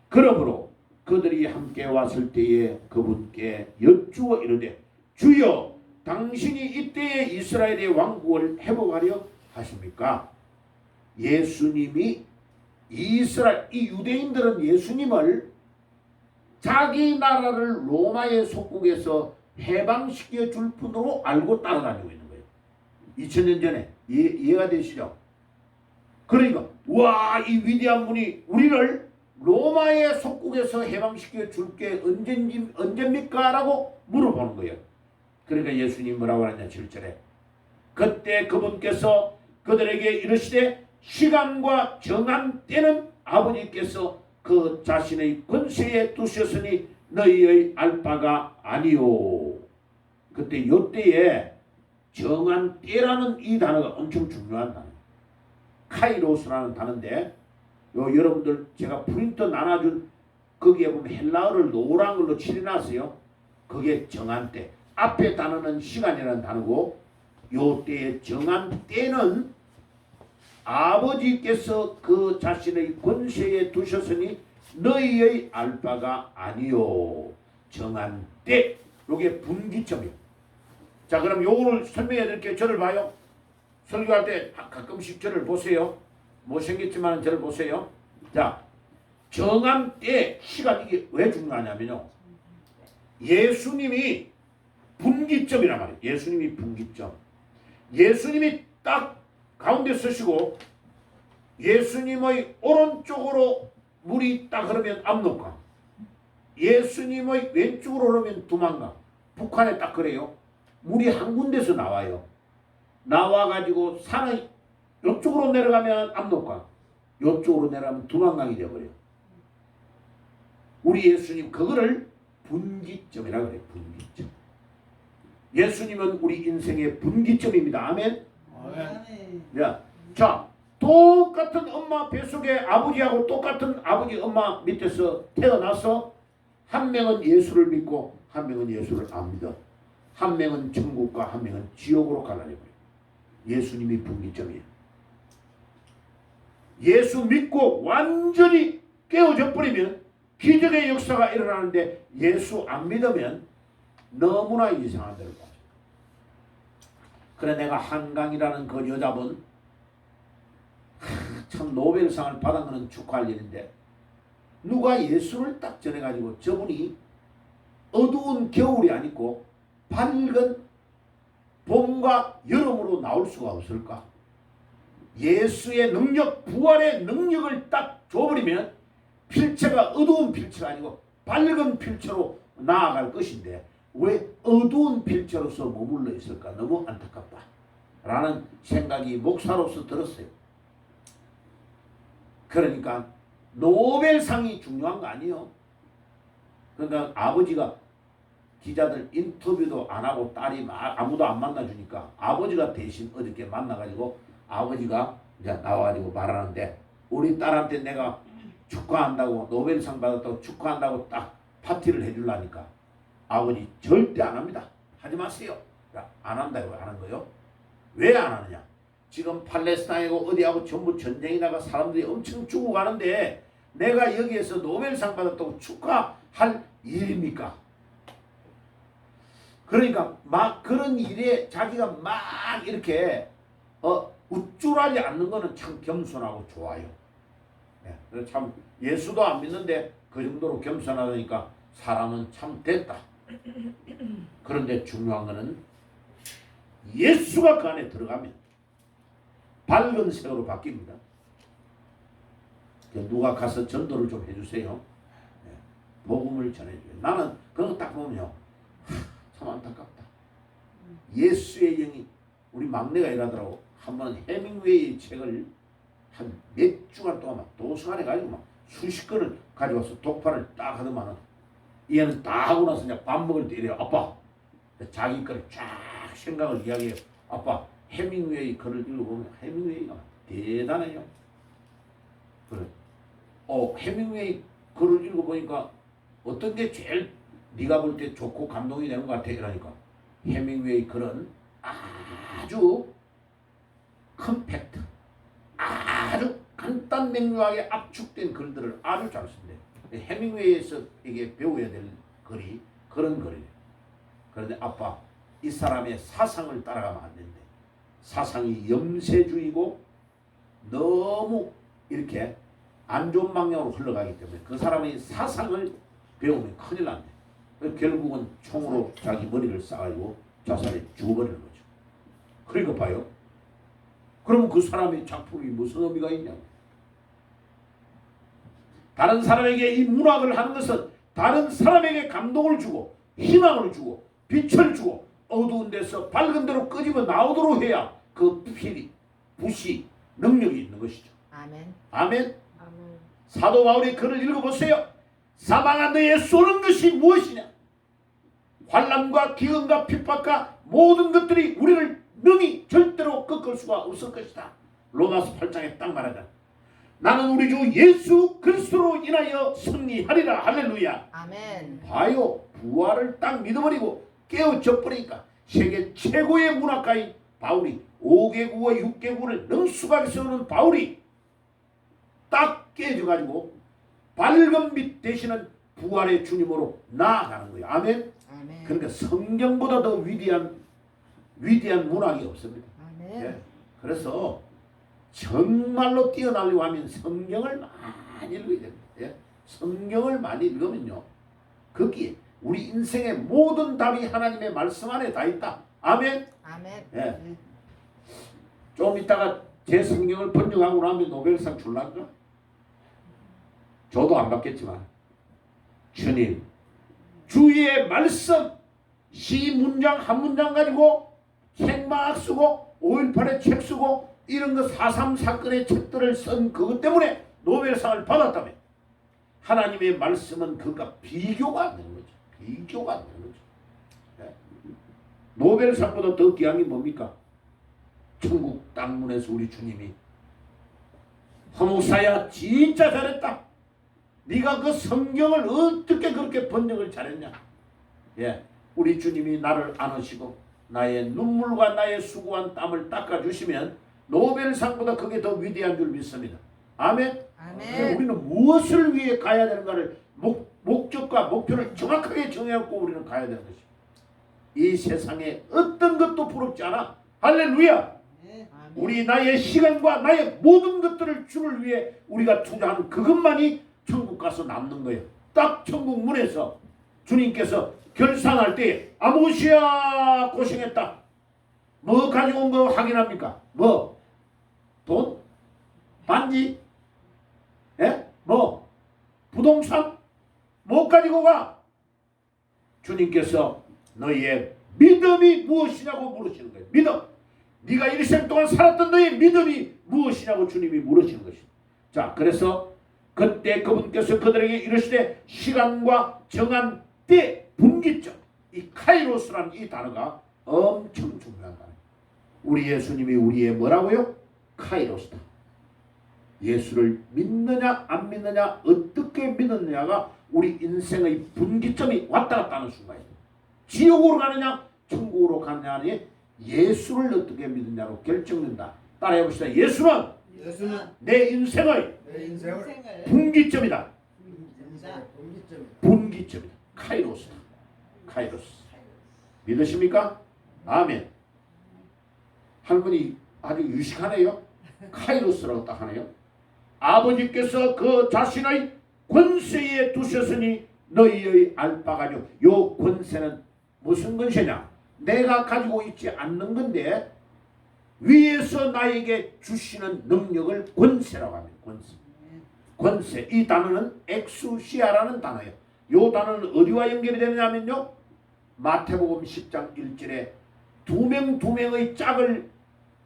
그러므로 그들이 함께 왔을 때에 그분께 여쭈어 이르되, 주여 당신이 이때에 이스라엘의 왕국을 회복하려 하십니까? 예수님이 이스라엘, 이 유대인들은 예수님을 자기 나라를 로마의 속국에서 해방시켜 줄 뿐으로 알고 따라다니고 있는 거예요. 2000년 전에 이해가 되시죠? 그러니까 와, 이 위대한 분이 우리를 로마의 속국에서 해방시켜 줄게 언제입니까? 라고 물어보는 거예요. 그러니까 예수님 뭐라고 하냐 7절에 그때 그분께서 그들에게 이르시되 시간과 정한 때는 아버지께서 그 자신의 권세에 두셨으니 너희의 알 바가 아니요. 그때 요때에 정한 때라는 이 단어가 엄청 중요한 단어예요. 카이로스라는 단어인데 여러분들 제가 프린터 나눠준 거기에 보면 헬라어를 노란 걸로 칠해놨어요. 그게 정한 때. 앞에 단어는 시간이라는 단어고 요 때의 정한 때는 아버지께서 그 자신의 권세에 두셨으니 너희의 알 바가 아니요. 정한 때. 요게 분기점이에요. 자, 그럼 요거를 설명해 드릴게요. 저를 봐요. 설교할 때 가끔씩 저를 보세요. 못생겼지만 저를 보세요. 자, 정한 때 시간 이게 왜 중요하냐면요. 예수님이 분기점이란 말이에요. 예수님이 분기점. 예수님이 딱 가운데 서시고 예수님의 오른쪽으로 물이 딱 흐르면 압록강, 예수님의 왼쪽으로 흐르면 두만강. 북한에 딱 그래요. 물이 한 군데서 나와요. 나와가지고 산의 이쪽으로 내려가면 압록강, 이쪽으로 내려가면 두만강이 되어버려요. 우리 예수님 그거를 분기점이라고 그래요. 분기점. 예수님은 우리 인생의 분기점입니다. 아멘. 야, 자, 똑같은 엄마 뱃속에 아버지하고 똑같은 아버지 엄마 밑에서 태어나서 한 명은 예수를 믿고 한 명은 예수를 안 믿어. 한 명은 천국과 한 명은 지옥으로 갈라져버려요. 예수님이 분기점이에요. 예수 믿고 완전히 깨어져 버리면 기적의 역사가 일어나는데 예수 안 믿으면 너무나 이상한 데를 봐요. 그래 내가 한강이라는 그 여자분 참 노벨상을 받은 것은 축하할 일인데 누가 예수를 딱 전해가지고 저분이 어두운 겨울이 아니고 밝은 봄과 여름으로 나올 수가 없을까? 예수의 능력, 부활의 능력을 딱 줘버리면 필체가 어두운 필체가 아니고 밝은 필체로 나아갈 것인데 왜 어두운 필체로서 머물러 있을까? 너무 안타깝다 라는 생각이 목사로서 들었어요. 그러니까 노벨상이 중요한 거 아니에요. 그러니까 아버지가 기자들 인터뷰도 안 하고 딸이 아무도 안 만나주니까 아버지가 대신 어저께 만나가지고 아버지가 이제 나와가지고 말하는데 우리 딸한테 내가 축하한다고 노벨상 받았다고 축하한다고 딱 파티를 해주려니까 아버지 절대 안 합니다. 하지 마세요. 안 한다고 하는 거요. 왜 안 하느냐? 지금 팔레스타인하고 어디하고 전부 전쟁이 나가 사람들이 엄청 죽어가는데 내가 여기에서 노벨상 받았다고 축하할 일입니까? 그러니까 막 그런 일에 자기가 막 이렇게 우쭐하지 않는 거는 참 겸손하고 좋아요. 네, 참 예수도 안 믿는데 그 정도로 겸손하다니까 사람은 참 됐다. 그런데 중요한 거는 예수가 그 안에 들어가면 밝은 색으로 바뀝니다. 누가 가서 전도를 좀 해주세요. 복음을 전해줘요. 나는 그거 딱 보면요. 참 안타깝다. 예수의 영이 우리 막내가 이러더라고. 한번 해밍웨이 책을 한 몇 주간 동안 막 도서관에 가지고 막 수십 권을 가져와서 독파를 딱 하더만은 얘는 다 하고 나서 그냥 밥 먹을 때 이래요. 아빠 자기 거를 쫙 생각을 이야기해요. 아빠 해밍웨이 글을 읽어보면 해밍웨이가 대단해요. 그래. 해밍웨이 글을 읽어보니까 어떤 게 제일 네가 볼 때 좋고 감동이 되는 것 같아. 이러니까 해밍웨이 글은 아주 컴팩트, 아주 간단 명료하게 압축된 글들을 아주 잘 쓴대. 해밍웨이에서 이게 배워야 될 글이 그런 글이에요. 그런데 아빠 이 사람의 사상을 따라가면 안 된대. 사상이 염세주의고 너무 이렇게 안 좋은 방향으로 흘러가기 때문에 그 사람의 사상을 배우면 큰일 난대. 결국은 총으로 자기 머리를 쏴가지고 자살에 죽어버리는 거죠. 그러니까 봐요. 그러면 그 사람의 작품이 무슨 의미가 있냐고. 다른 사람에게 이 문학을 하는 것은 다른 사람에게 감동을 주고 희망을 주고 빛을 주고 어두운 데서 밝은 데로 끄집어 나오도록 해야 그 붓이 능력이 있는 것이죠. 아멘. 아멘. 아멘. 사도 바울의 글을 읽어보세요. 사망한 너에 쏘는 것이 무엇이냐? 환난과 기근과 핍박과 모든 것들이 우리를 능히 절대로 꺾을 수가 없을 것이다. 로마서 8장에 딱 말하잖아. 나는 우리 주 예수 그리스도로 인하여 승리하리라. 할렐루야. 아멘. 봐요. 부활을 딱 믿어버리고 깨어져 버리니까 세계 최고의 문학가인 바울이 5개국어 6개국을 능숙하게 세우는 바울이 딱 깨져가지고 밝은 빛 대신은 부활의 주님으로 나아가는 거예요. 아멘. 아멘. 그러니까 성경보다 더 위대한 문학이 없습니다. 아멘. 예. 그래서 정말로 뛰어나려고 하면 성경을 많이 읽어야 됩니다. 예. 성경을 많이 읽으면요, 거기에 우리 인생의 모든 답이 하나님의 말씀 안에 다 있다. 아멘. 아멘. 예. 좀 이따가 제 성경을 번역하고 나면 노벨상 줄란가? 저도 안 받겠지만 주님 주의 말씀 시 문장 한 문장 가지고 책 막 쓰고 5.18에 책 쓰고 이런 거 4.3 사건의 책들을 쓴 그것 때문에 노벨상을 받았다며. 하나님의 말씀은 그것과 비교가 안 되는 거죠. 비교가 안 되는 거죠. 네. 노벨상보다 더 귀한 게 뭡니까? 천국 땅문에서 우리 주님이 허목사야 진짜 잘했다. 네가 그 성경을 어떻게 그렇게 번역을 잘했냐. 예, 우리 주님이 나를 안으시고 나의 눈물과 나의 수고한 땀을 닦아주시면 노벨상보다 그게 더 위대한 줄 믿습니다. 아멘. 아멘. 우리는 무엇을 위해 가야 되는가를 목적과 목표를 정확하게 정해갖고 우리는 가야 되는 것이. 이 세상에 어떤 것도 부럽지 않아. 할렐루야. 우리 나의 시간과 나의 모든 것들을 주를 위해 우리가 투자하는 그것만이 천국 가서 남는 거예요. 딱 천국 문에서 주님께서 결산할 때 아모시아 고생했다. 뭐 가지고 온 거 확인합니까? 뭐? 돈? 반지? 예? 뭐? 부동산? 뭐 가지고 가? 주님께서 너희의 믿음이 무엇이냐고 물으시는 거예요. 믿음. 네가 일생 동안 살았던 너의 믿음이 무엇이냐고 주님이 물으시는 것이죠. 자, 그래서 그때 그분께서 그들에게 이르시되 시간과 정한 때 분기점, 이 카이로스라는 이 단어가 엄청 중요한 단어예요. 우리 예수님이 우리의 뭐라고요? 카이로스다. 예수를 믿느냐 안 믿느냐 어떻게 믿느냐가 우리 인생의 분기점이 왔다 갔다 하는 순간이에요. 지옥으로 가느냐 천국으로 가느냐니 예수를 어떻게 믿느냐로 결정된다. 따라해 봅시다. 예수는 내 인생의 분기점이다. 분기점이다. 카이로스다. 카이로스. 믿으십니까? 아멘. 할머니 아주 유식하네요. 카이로스라고 딱 하네요. 아버지께서 그 자신의 권세에 두셨으니 너희의 알 바가 아니오. 요 권세는 무슨 권세냐? 내가 가지고 있지 않는 건데 위에서 나에게 주시는 능력을 권세라고 합니다. 권세. 권세. 이 단어는 엑수시아라는 단어예요. 이 단어는 어디와 연결이 되느냐면요. 마태복음 10장 1절에 두 명의 짝을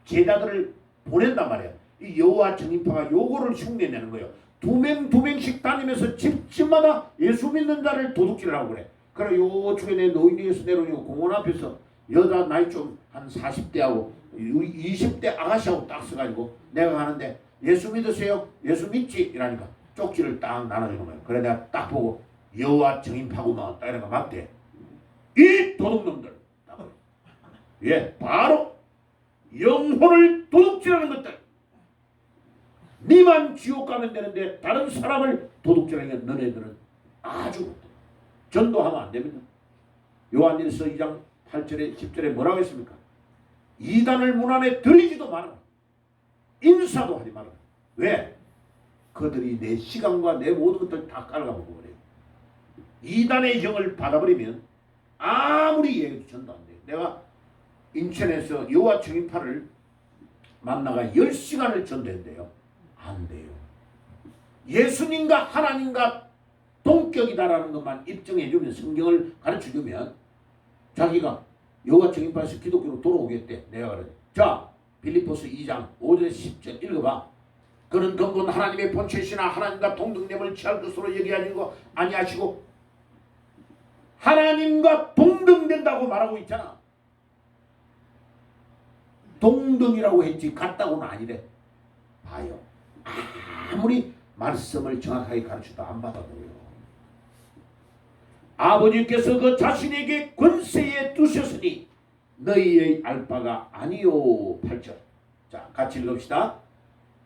제자들을 보낸단 말이에요. 이 여호와 증인파가 요거를 흉내내는 거예요. 두 명씩 다니면서 집집마다 예수 믿는 자를 도둑질을 하고 그래. 그래 요 중에 노인에서 내려오니 공원 앞에서 여자 나이 좀 한 40대하고 20대 아가씨하고 딱 서가지고 내가 가는데 예수 믿으세요? 예수 믿지? 이러니까 쪽지를 딱 나눠주는 거예요. 그래 내가 딱 보고 여호와 증인파구만 딱 이러니까 맞대. 이 도둑놈들. 예, 바로 영혼을 도둑질하는 것들. 니만 지옥 가면 되는데 다른 사람을 도둑질하는 너네들은 아주 못돼. 전도하면 안 됩니다. 요한일서 2장 8절에 10절에 뭐라고 했습니까? 이단을 문 안에 들이지도 말아라. 인사도 하지 말아라. 왜? 그들이 내 시간과 내 모든 것들 다 깔아가보고 그래요. 이단의 영을 받아버리면 아무리 얘기해도 전도 안 돼요. 내가 인천에서 여호와 증인파를 만나가 10시간을 전도했대요. 안 돼요. 예수님과 하나님과 동격이다라는 것만 입증해주면, 성경을 가르쳐주면 자기가 여호와 증인파에서 기독교로 돌아오겠대. 내가 그래. 자, 빌립보서 2장 5절 10절 읽어봐. 그는 근본 하나님의 본체시나 하나님과 동등됨을 취할 것으로 여기하는 거 아니하시고 하나님과 동등된다고 말하고 있잖아. 동등이라고 했지 같다고는 아니래. 봐요. 아무리 말씀을 정확하게 가르쳐도 안 받아들여요. 아버지께서 그 자신에게 권세에 두셨으니 너희의 알 바가 아니요. 8절. 자, 같이 읽읍시다.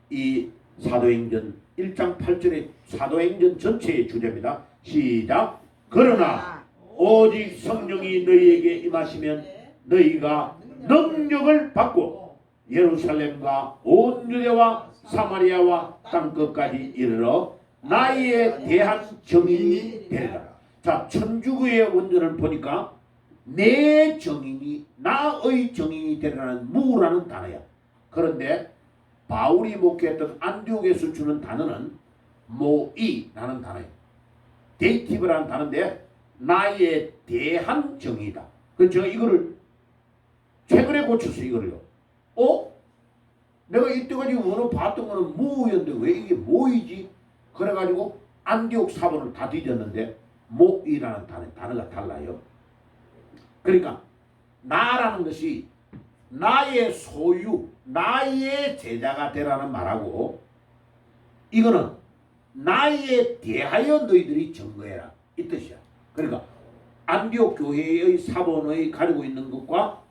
이 사도행전 1장 8절의 사도행전 전체의 주제입니다. 시작. 그러나 오직 성령이 너희에게 임하시면 너희가 능력을 받고 예루살렘과 온 유대와 사마리아와 땅끝까지 이르러 나에 대한 증인이 되리라. 자, 천주교의 원전을 보니까 내 증인이 나의 증인이 되리라는 무라는 단어야. 그런데 바울이 목회했던 안디옥에서 주는 단어는 모이라는 단어예요. 데이티브라는 단어인데 나에 대한 정의다. 그래서 제가 이거를 최근에 고쳤어요. 이거를요. 내가 이때까지 원어 봤던 거는 무였는데 왜 이게 모이지? 그래가지고 안디옥 사본을 다 뒤졌는데 모이라는 단어가 달라요. 그러니까 나라는 것이 나의 소유, 나의 제자가 되라는 말하고, 이거는 나에 대하여 너희들이 증거해라 이 뜻이야. 그러니까 안디옥 교회의 사본의 가지고 있는 것과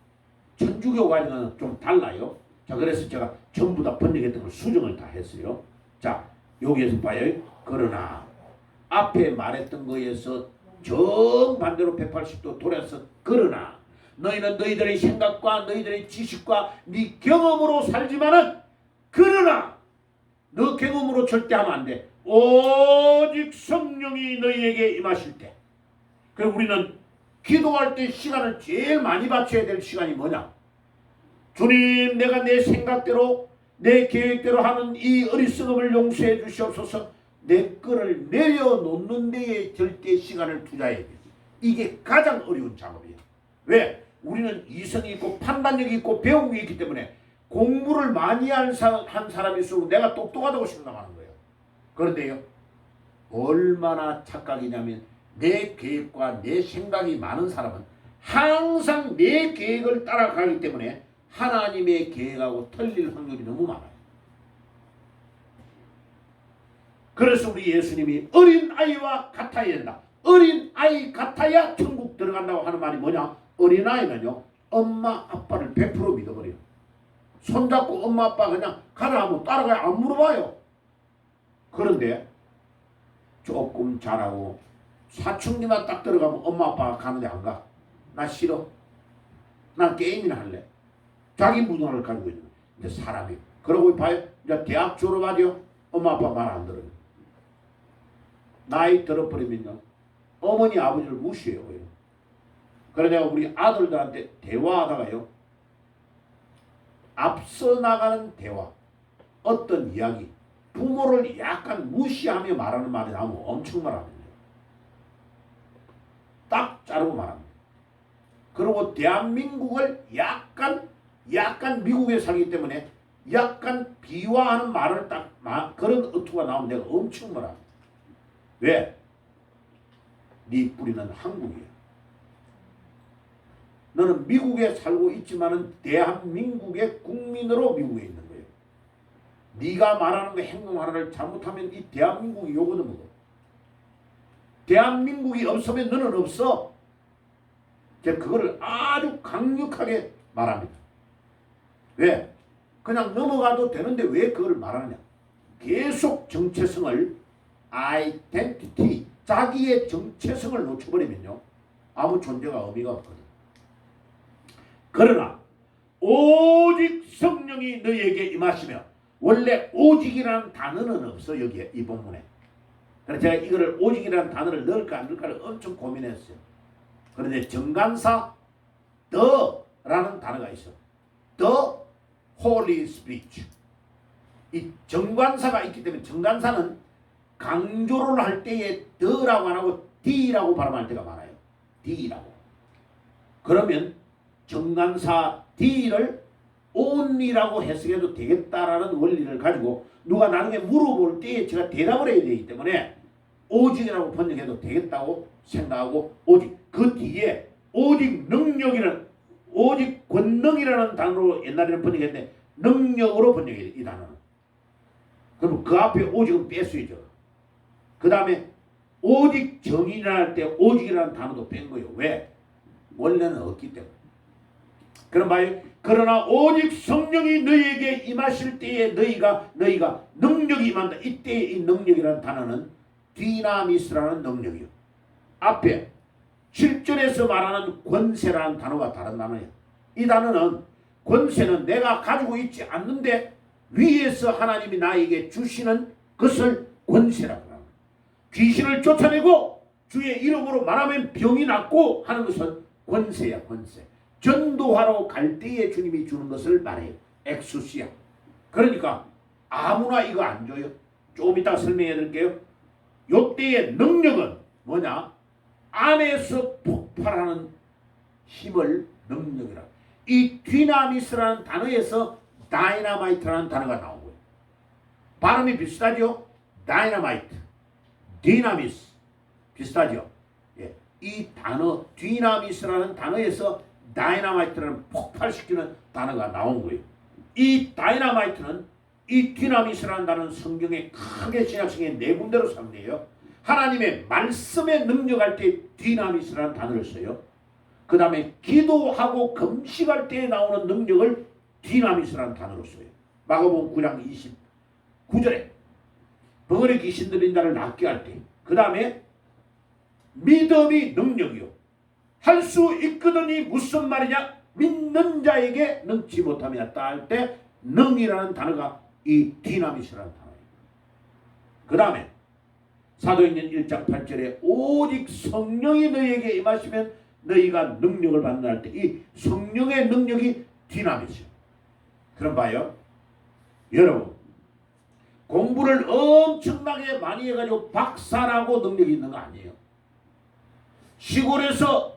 천주교 가지고 있는 좀 달라요. 자, 그래서 제가 전부 다 번역했던 걸 수정을 다 했어요. 자, 여기에서 봐요. 그러나 앞에 말했던 거에서 정반대로 180도 돌아서 그러나 너희는 너희들의 생각과 너희들의 지식과 네 경험으로 살지만은, 그러나 너 경험으로 절대 하면 안 돼. 오직 성령이 너희에게 임하실 때. 그래서 우리는 기도할 때 시간을 제일 많이 바쳐야 될 시간이 뭐냐? 주님, 내가 내 생각대로 내 계획대로 하는 이 어리석음을 용서해 주시옵소서. 내 거를 내려놓는 데에 절대 시간을 투자해야 돼. 이게 가장 어려운 작업이에요. 왜? 우리는 이성이 있고 판단력이 있고 배운 게 있기 때문에 공부를 많이 한 사람일수록 내가 똑똑하다고 생각하는 거예요. 그런데요, 얼마나 착각이냐면 내 계획과 내 생각이 많은 사람은 항상 내 계획을 따라가기 때문에 하나님의 계획하고 틀릴 확률이 너무 많아요. 그래서 우리 예수님이 어린 아이와 같아야 된다. 어린 아이 같아야 천국 들어간다고 하는 말이 뭐냐? 어린 아이는요, 엄마 아빠를 100% 믿어버려요. 손잡고 엄마 아빠 그냥 가라 하면 따라가야 안 물어봐요. 그런데 조금 자라고 사춘기만 딱 들어가면 엄마 아빠가 가는데 안 가. 나 싫어. 난 게임이나 할래. 자기 무덤을 가지고 있는 이제 사람이. 그러고 봐요. 이제 대학 졸업하죠. 엄마 아빠 말 안 들어요. 나이 들어버리면요, 어머니 아버지를 무시해요. 그래서 내가 우리 아들들한테 대화하다가요, 앞서 나가는 대화, 어떤 이야기, 부모를 약간 무시하며 말하는 말이 나오면 엄청 말합니다. 딱 자르고 말합니다. 그리고 대한민국을 약간 미국에 살기 때문에 약간 비화하는 말을 딱 그런 어투가 나오면 내가 엄청 말합니다. 왜? 네 뿌리는 한국이야. 너는 미국에 살고 있지만은 대한민국의 국민으로 미국에 있는 거예요. 네가 말하는 거 행동 하나를 잘못하면 이 대한민국이 욕을 먹어. 대한민국이 없으면 너는 없어. 제가 그거를 아주 강력하게 말합니다. 왜? 그냥 넘어가도 되는데 왜 그걸 말하느냐? 계속 정체성을, 아이덴티티, 자기의 정체성을 놓쳐버리면요, 아무 존재가 의미가 없거든. 그러나 오직 성령이 너희에게 임하시며, 원래 오직이라는 단어는 없어 여기에 이 본문에. 그래서 제가 이거를 오직이라는 단어를 넣을까 안 넣을까를 엄청 고민했어요. 그런데 정관사 더 라는 단어가 있어. The Holy Spirit. 이 정관사가 있기 때문에 정관사는 강조를 할 때에 the라고 안 하고 the라고 발음할 때가 많아요. the라고. 그러면 정관사 the를 only라고 해석해도 되겠다라는 원리를 가지고 누가 나중에 물어볼 때에 제가 대답을 해야 되기 때문에 오직이라고 번역해도 되겠다고 생각하고 오직 그 뒤에 오직 능력이라는 오직 권능이라는 단어로 옛날에는 번역했는데 능력으로 번역해야 돼 이 단어는. 그럼 그 앞에 오직은 뺐어야죠. 그 다음에 오직 정의라 할 때 오직이라는 단어도 뺀 거예요. 왜? 원래는 없기 때문에. 그럼 봐요. 그러나 오직 성령이 너희에게 임하실 때에 너희가 능력이 임한다. 이때에 이 능력이라는 단어는 디나미스라는 능력이요. 앞에 7절에서 말하는 권세라는 단어가 다른 단어예요. 이 단어는 권세는 내가 가지고 있지 않는데 위에서 하나님이 나에게 주시는 것을 권세라고 합니다. 귀신을 쫓아내고 주의 이름으로 말하면 병이 낫고 하는 것은 권세야, 권세. 전도하러 갈 때에 주님이 주는 것을 말해요. 엑수시아. 그러니까 아무나 이거 안 줘요. 조금 이따 설명해 드릴게요. 요때의 능력은 뭐냐? 안에서 폭발하는 힘을 능력이라. 이 디나미스라는 단어에서 다이나마이트라는 단어가 나온 거예요. 발음이 비슷하죠? 다이나마이트, 디나미스 비슷하죠? 예. 이 단어 디나미스라는 단어에서 다이나마이트라는 폭발시키는 단어가 나온 거예요. 이 다이나마이트는 이 디나미스라는 단어는 성경에 크게 신약성에 네 군데로 사용돼요. 하나님의 말씀에 능력할 때 디나미스라는 단어를 써요. 그 다음에 기도하고 금식할 때 나오는 능력을 디나미스라는 단어로 써요. 마가복음 9장 29절에 벙어리 귀신 들린 자를 낫게 할 때, 그 다음에 믿음이 능력이요. 할 수 있거든이 무슨 말이냐? 믿는 자에게 능치 못함이 낫다 할 때 능이라는 단어가 이 디나미스라는 단어예요. 그 다음에 사도행전 1장 8절에 오직 성령이 너희에게 임하시면 너희가 능력을 받는다 할 때 이 성령의 능력이 디나미스예요. 그럼 봐요. 여러분 공부를 엄청나게 많이 해가지고 박사라고 능력이 있는 거 아니에요. 시골에서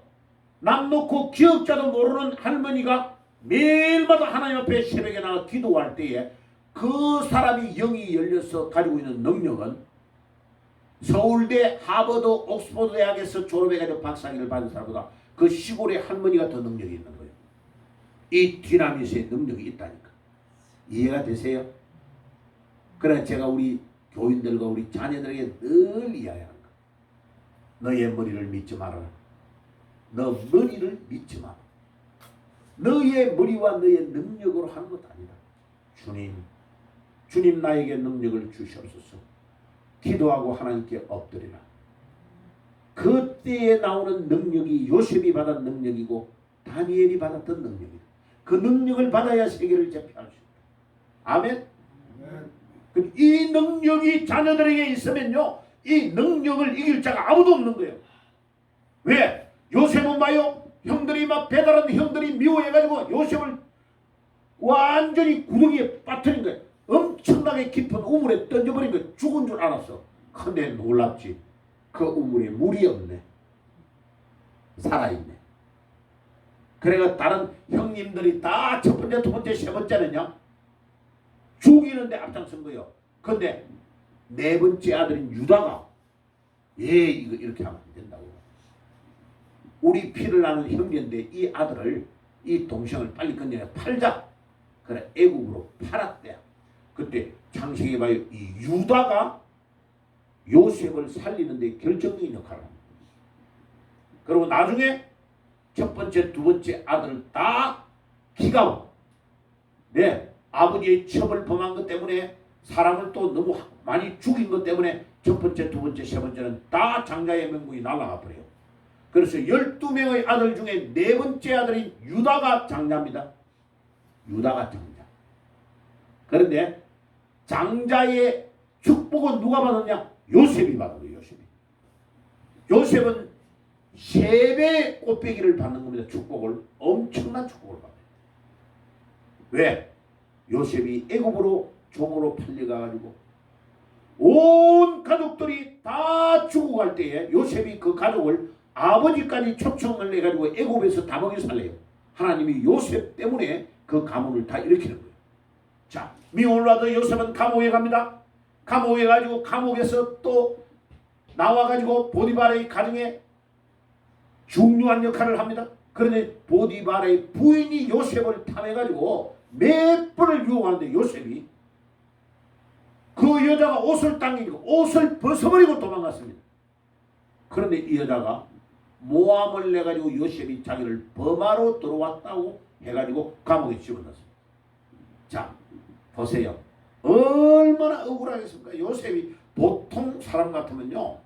남 놓고 기억자도 모르는 할머니가 매일마다 하나님 앞에 새벽에 나가 기도할 때에 그 사람이 영이 열려서 가지고 있는 능력은 서울대, 하버드, 옥스퍼드 대학에서 졸업해가지고 박사학위를 받은 사람보다 그 시골의 할머니가 더 능력이 있는 거예요. 이 디나미스의 능력이 있다니까. 이해가 되세요? 그래 제가 우리 교인들과 우리 자녀들에게 늘 이야기하는 거. 너의 머리를 믿지 말아라. 너 머리를 믿지 마라. 너의 머리와 너의 능력으로 하는 것 아니다. 주님 나에게 능력을 주시옵소서. 기도하고 하나님께 엎드리라. 그때에 나오는 능력이 요셉이 받은 능력이고 다니엘이 받았던 능력이다. 그 능력을 받아야 세계를 제패할 수 있다. 아멘. 이 능력이 자녀들에게 있으면요, 이 능력을 이길 자가 아무도 없는 거예요. 왜? 요셉은 봐요. 형들이 막 배달하는 형들이 미워해가지고 요셉을 완전히 구덩이에 빠뜨린 거예요. 엄청나게 깊은 우물에 던져버린 거예요. 죽은 줄 알았어. 근데 놀랍지. 그 우물에 물이 없네. 살아있네. 그래가 다른 형님들이 다 첫 번째, 두 번째, 세 번째는요, 죽이는데 앞장선 거예요. 근데 네 번째 아들인 유다가 이거 이렇게 하면 안 된다고. 우리 피를 나는 형제인데 이 아들을, 이 동생을 빨리 끝내야 팔자. 그래 애국으로 팔았대. 그때 창세기 봐요. 이 유다가 요셉을 살리는데 결정적인 역할을 합니다. 그리고 나중에 첫 번째, 두 번째 아들 다 기가 아버지의 첩을 범한 것 때문에 사람을 또 너무 많이 죽인 것 때문에 첫 번째, 두 번째, 세 번째는 다 장자의 명분이 날아가 버려요. 그래서 12명의 아들 중에 네 번째 아들인 유다가 장자입니다. 유다가 장자. 그런데 장자의 축복은 누가 받았냐? 요셉이 받은 거예요. 요셉은 3배의 꽃배기를 받는 겁니다. 축복을. 엄청난 축복을 받아요. 왜? 요셉이 애굽으로 종으로 팔려가지고 온 가족들이 다 죽어갈 때에 요셉이 그 가족을 아버지까지 초청을 해가지고 애굽에서 다 먹여 살려요. 하나님이 요셉 때문에 그 가문을 다 일으키는 거예요. 자, 미올라도 요셉은 감옥에 갑니다. 감옥에 가지고 감옥에서 또 나와가지고 보디발의 가정에 중요한 역할을 합니다. 그런데 보디발의 부인이 요셉을 탐해가지고 몇 번을 유혹하는데 요셉이 그 여자가 옷을 당기고 옷을 벗어버리고 도망갔습니다. 그런데 이 여자가 모함을 내가지고 요셉이 자기를 범하러 들어왔다고 해가지고 감옥에 집어넣었습니다. 자, 보세요. 얼마나 억울하겠습니까? 요셉이 보통 사람 같으면요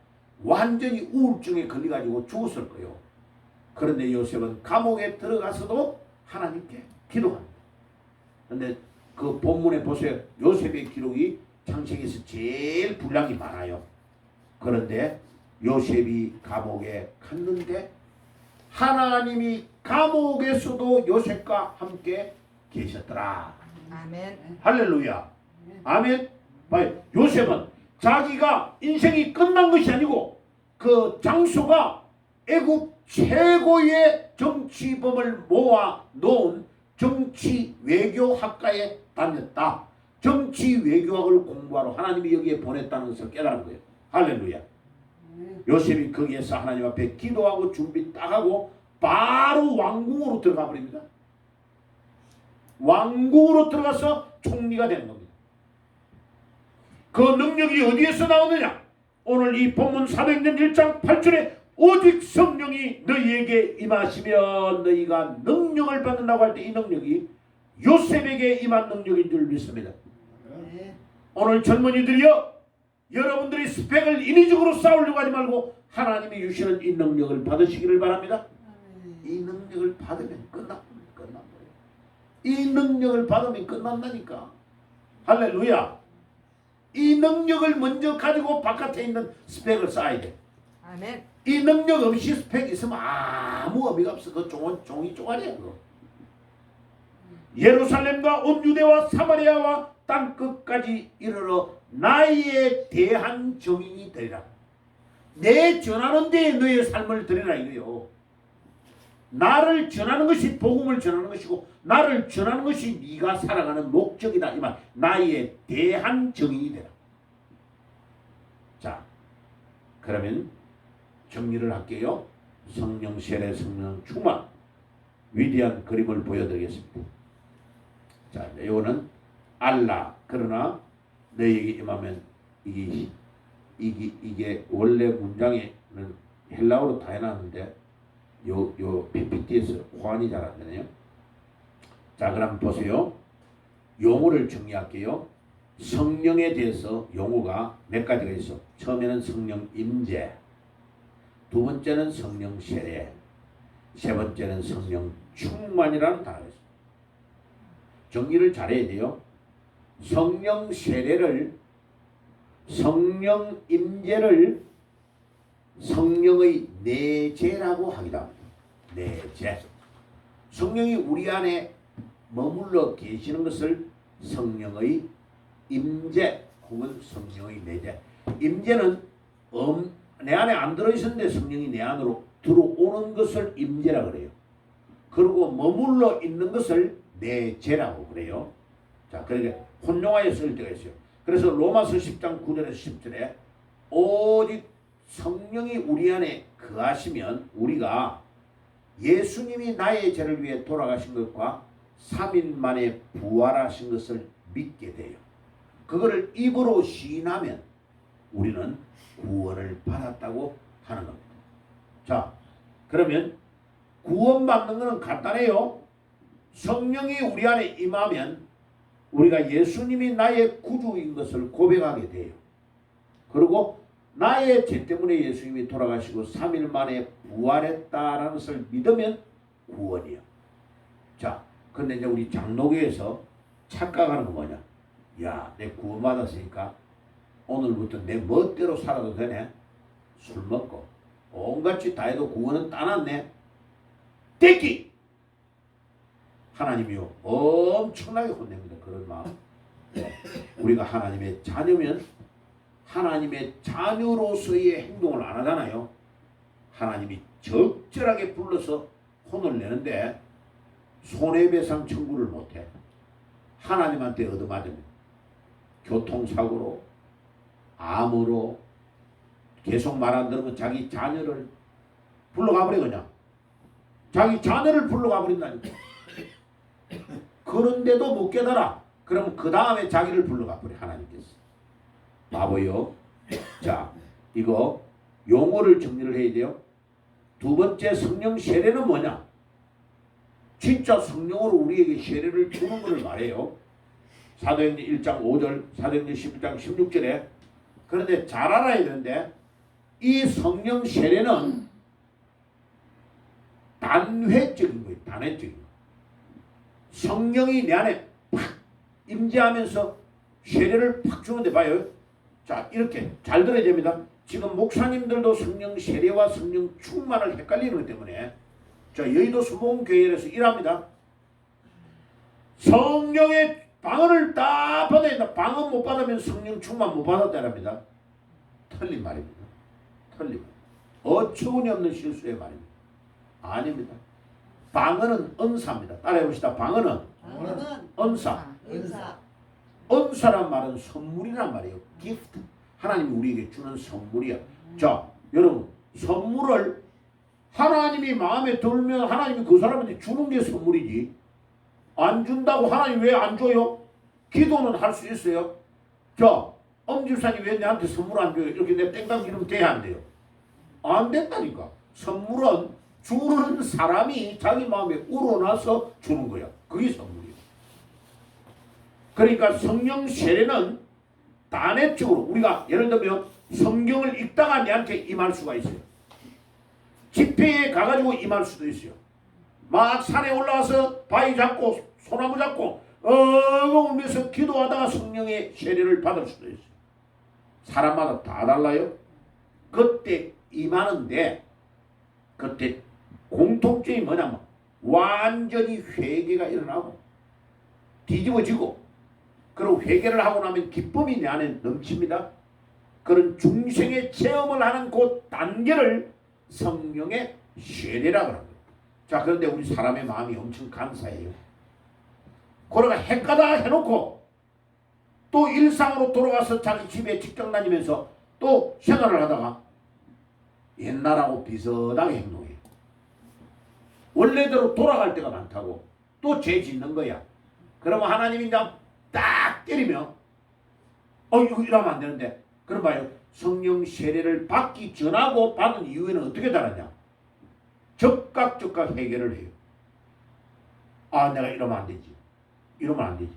완전히 우울증에 걸려가지고 죽었을 거예요. 그런데 요셉은 감옥에 들어가서도 하나님께 기도합니다. 그런데 그 본문에 보세요. 요셉의 기록이 창세기에서 제일 분량이 많아요. 그런데 요셉이 감옥에 갔는데 하나님이 감옥에서도 요셉과 함께 계셨더라. 아멘. 할렐루야. 아멘. 요셉은 자기가 인생이 끝난 것이 아니고 그 장소가 애굽 최고의 정치범을 모아 놓은 정치 외교학과에 다녔다. 정치 외교학을 공부하러 하나님이 여기에 보냈다는 것을 깨달은 거예요. 할렐루야. 요셉이 거기에서 하나님 앞에 기도하고 준비 딱 하고 바로 왕궁으로 들어가 버립니다. 왕궁으로 들어가서 총리가 되는 겁니다. 그 능력이 어디에서 나오느냐? 오늘 이 본문 사도행전 1장 8절에 오직 성령이 너희에게 임하시면 너희가 능력을 받는다고 할 때 이 능력이 요셉에게 임한 능력인 줄 믿습니다. 오늘 젊은이들이여, 여러분들이 스펙을 인위적으로 쌓으려고 하지 말고 하나님이 주시는 이 능력을 받으시기를 바랍니다. 이 능력을 받으면 끝납니다. 이 능력을 받으면 끝난다니까. 할렐루야. 이 능력을 먼저 가지고 바깥에 있는 스펙을 쌓아야 돼. 아멘. 이 능력 없이 스펙 있으면 아무 의미가 없어. 그 종이 쪼가리야. 그거. 예루살렘과 온 유대와 사마리아와 땅끝까지 이르러 나에 대한 정인이 되리라. 내 전하는 데에 너의 삶을 드리라 이거요. 나를 전하는 것이 복음을 전하는 것이고 나를 전하는 것이 네가 살아가는 목적이다. 이 말. 나에 대한 정인이 되라. 자, 그러면 정리를 할게요. 성령 세례 성령 충만 위대한 그림을 보여드리겠습니다. 자, 이거는 알라. 그러나 너희에게 임하면 이게 원래 문장에는 헬라어로 다 해놨는데 요 PPT에서 호환이 잘 안 되네요. 자, 그럼 보세요. 용어를 정리할게요. 성령에 대해서 용어가 몇 가지가 있어. 처음에는 성령 임재, 두 번째는 성령 세례, 세 번째는 성령 충만이라는 단어가 있습니다. 정리를 잘해야 돼요. 성령 세례를, 성령 임재를 성령의 내재라고 하기도 합니다. 내재. 성령이 우리 안에 머물러 계시는 것을 성령의 임재 혹은 성령의 내재. 임재는 내 안에 안 들어있었는데 성령이 내 안으로 들어오는 것을 임재라 그래요. 그리고 머물러 있는 것을 내재라고 그래요. 자, 그러니까 혼용하여 쓸 때가 있어요. 그래서 로마서 10장 9절에서 10절에 오직 성령이 우리 안에 거하시면 우리가 예수님이 나의 죄를 위해 돌아가신 것과 3일 만에 부활하신 것을 믿게 돼요. 그거를 입으로 시인하면 우리는 구원을 받았다고 하는 겁니다. 자, 그러면 구원받는 것은 간단해요. 성령이 우리 안에 임하면 우리가 예수님이 나의 구주인 것을 고백하게 돼요. 그리고 나의 죄 때문에 예수님이 돌아가시고 3일 만에 부활했다라는 것을 믿으면 구원이요. 자, 근데 이제 우리 장로교에서 착각하는 건 뭐냐? 야, 내 구원받았으니까 오늘부터 내 멋대로 살아도 되네? 술 먹고, 온갖 짓 다 해도 구원은 따놨네. 떼기. 하나님이요 엄청나게 혼냅니다. 그런 마음. 우리가 하나님의 자녀면 하나님의 자녀로서의 행동을 안 하잖아요. 하나님이 적절하게 불러서 혼을 내는데 손해배상 청구를 못해. 하나님한테 얻어맞으면 교통사고로, 암으로, 계속 말 안 들으면 자기 자녀를 불러가버려. 그냥 자기 자녀를 불러가버린다니까. 그런데도 못 깨달아. 그럼 그 다음에 자기를 불러가버려. 하나님께서. 바보요. 자, 이거 용어를 정리를 해야 돼요. 두 번째, 성령 세례는 뭐냐? 진짜 성령으로 우리에게 세례를 주는 것을 말해요. 사도행전 1장 5절, 사도행전 11장 16절에. 그런데 잘 알아야 되는데 이 성령 세례는 단회적인 거예요. 단회적인 거. 성령이 내 안에 팍 임재하면서 세례를 팍 주는데 봐요. 자, 이렇게 잘 들어야 됩니다. 지금 목사님들도 성령 세례와 성령 충만을 헷갈리는 것 때문에 자, 여의도 수목교회에서 일합니다. 성령의 방언을 다 받아야 된다. 방언 못 받으면 성령 충만 못 받았다랍니다. 틀린 말입니다. 틀린 말. 어처구니 없는 실수의 말입니다. 아닙니다. 방언은 은사입니다. 따라해봅시다. 방언은 은사. 은사란 말은 선물이란 말이에요. 기프트. 하나님이 우리에게 주는 선물이야. 자, 여러분, 선물을 하나님이 마음에 들면 하나님이 그 사람한테 주는 게 선물이지. 안 준다고 하나님 왜 안 줘요? 기도는 할 수 있어요. 자, 엄집사님 왜 내한테 선물 안 줘요? 이렇게 내 땡깡 기르면 돼야 안 돼요? 안 된다니까. 선물은 주는 사람이 자기 마음에 우러나서 주는 거야. 그게 선물이에요. 그러니까 성령 세례는 단회적으로 우리가 예를 들면 성경을 읽다가 내한테 임할 수가 있어요. 집회에 가가지고 임할 수도 있어요. 막 산에 올라와서 바위 잡고 소나무 잡고 울면서 기도하다가 성령의 세례를 받을 수도 있어요. 사람마다 다 달라요. 그때 임하는데 그때 공통점이 뭐냐면 완전히 회개가 일어나고 뒤집어지고 그리고 회개를 하고 나면 기쁨이 내 안에 넘칩니다. 그런 중생의 체험을 하는 그 단계를 성령의 세례라고 합니다. 자, 그런데 우리 사람의 마음이 엄청 간사해요. 그러가 헷가다 해놓고 또 일상으로 돌아가서 자기 집에 직장 다니면서 또 생활을 하다가 옛날하고 비슷하게 행동해요. 원래대로 돌아갈 때가 많다고 또 죄 짓는 거야. 그러면 하나님이 이제 딱 때리면 이거 이러면 안 되는데 그럼 봐요. 성령 세례를 받기 전하고 받은 이후에는 어떻게 달았냐? 즉각 해결을 해요. 내가 이러면 안 되지. 이러면 안 되지.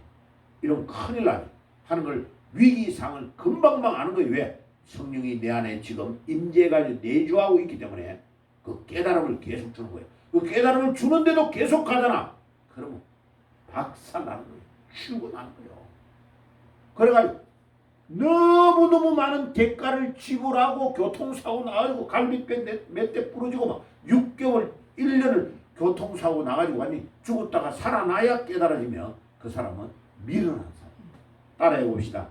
이러면 큰일 나지. 하는 걸 위기상을 금방방 아는 거예요. 왜? 성령이 내 안에 지금 임재해가지고 내주하고 있기 때문에 그 깨달음을 계속 주는 거예요. 그 깨달음을 주는데도 계속 가잖아. 그러면 박살나는 거예요. 죽어나는 거예요. 그래가지고 너무너무 많은 대가를 지불하고 교통사고 나가지고 갈비뼈 몇 대 부러지고 막 6개월 1년을 교통사고 나가지고 완전히 죽었다가 살아나야 깨달아지면 그 사람은 미련한 사람. 따라해 봅시다.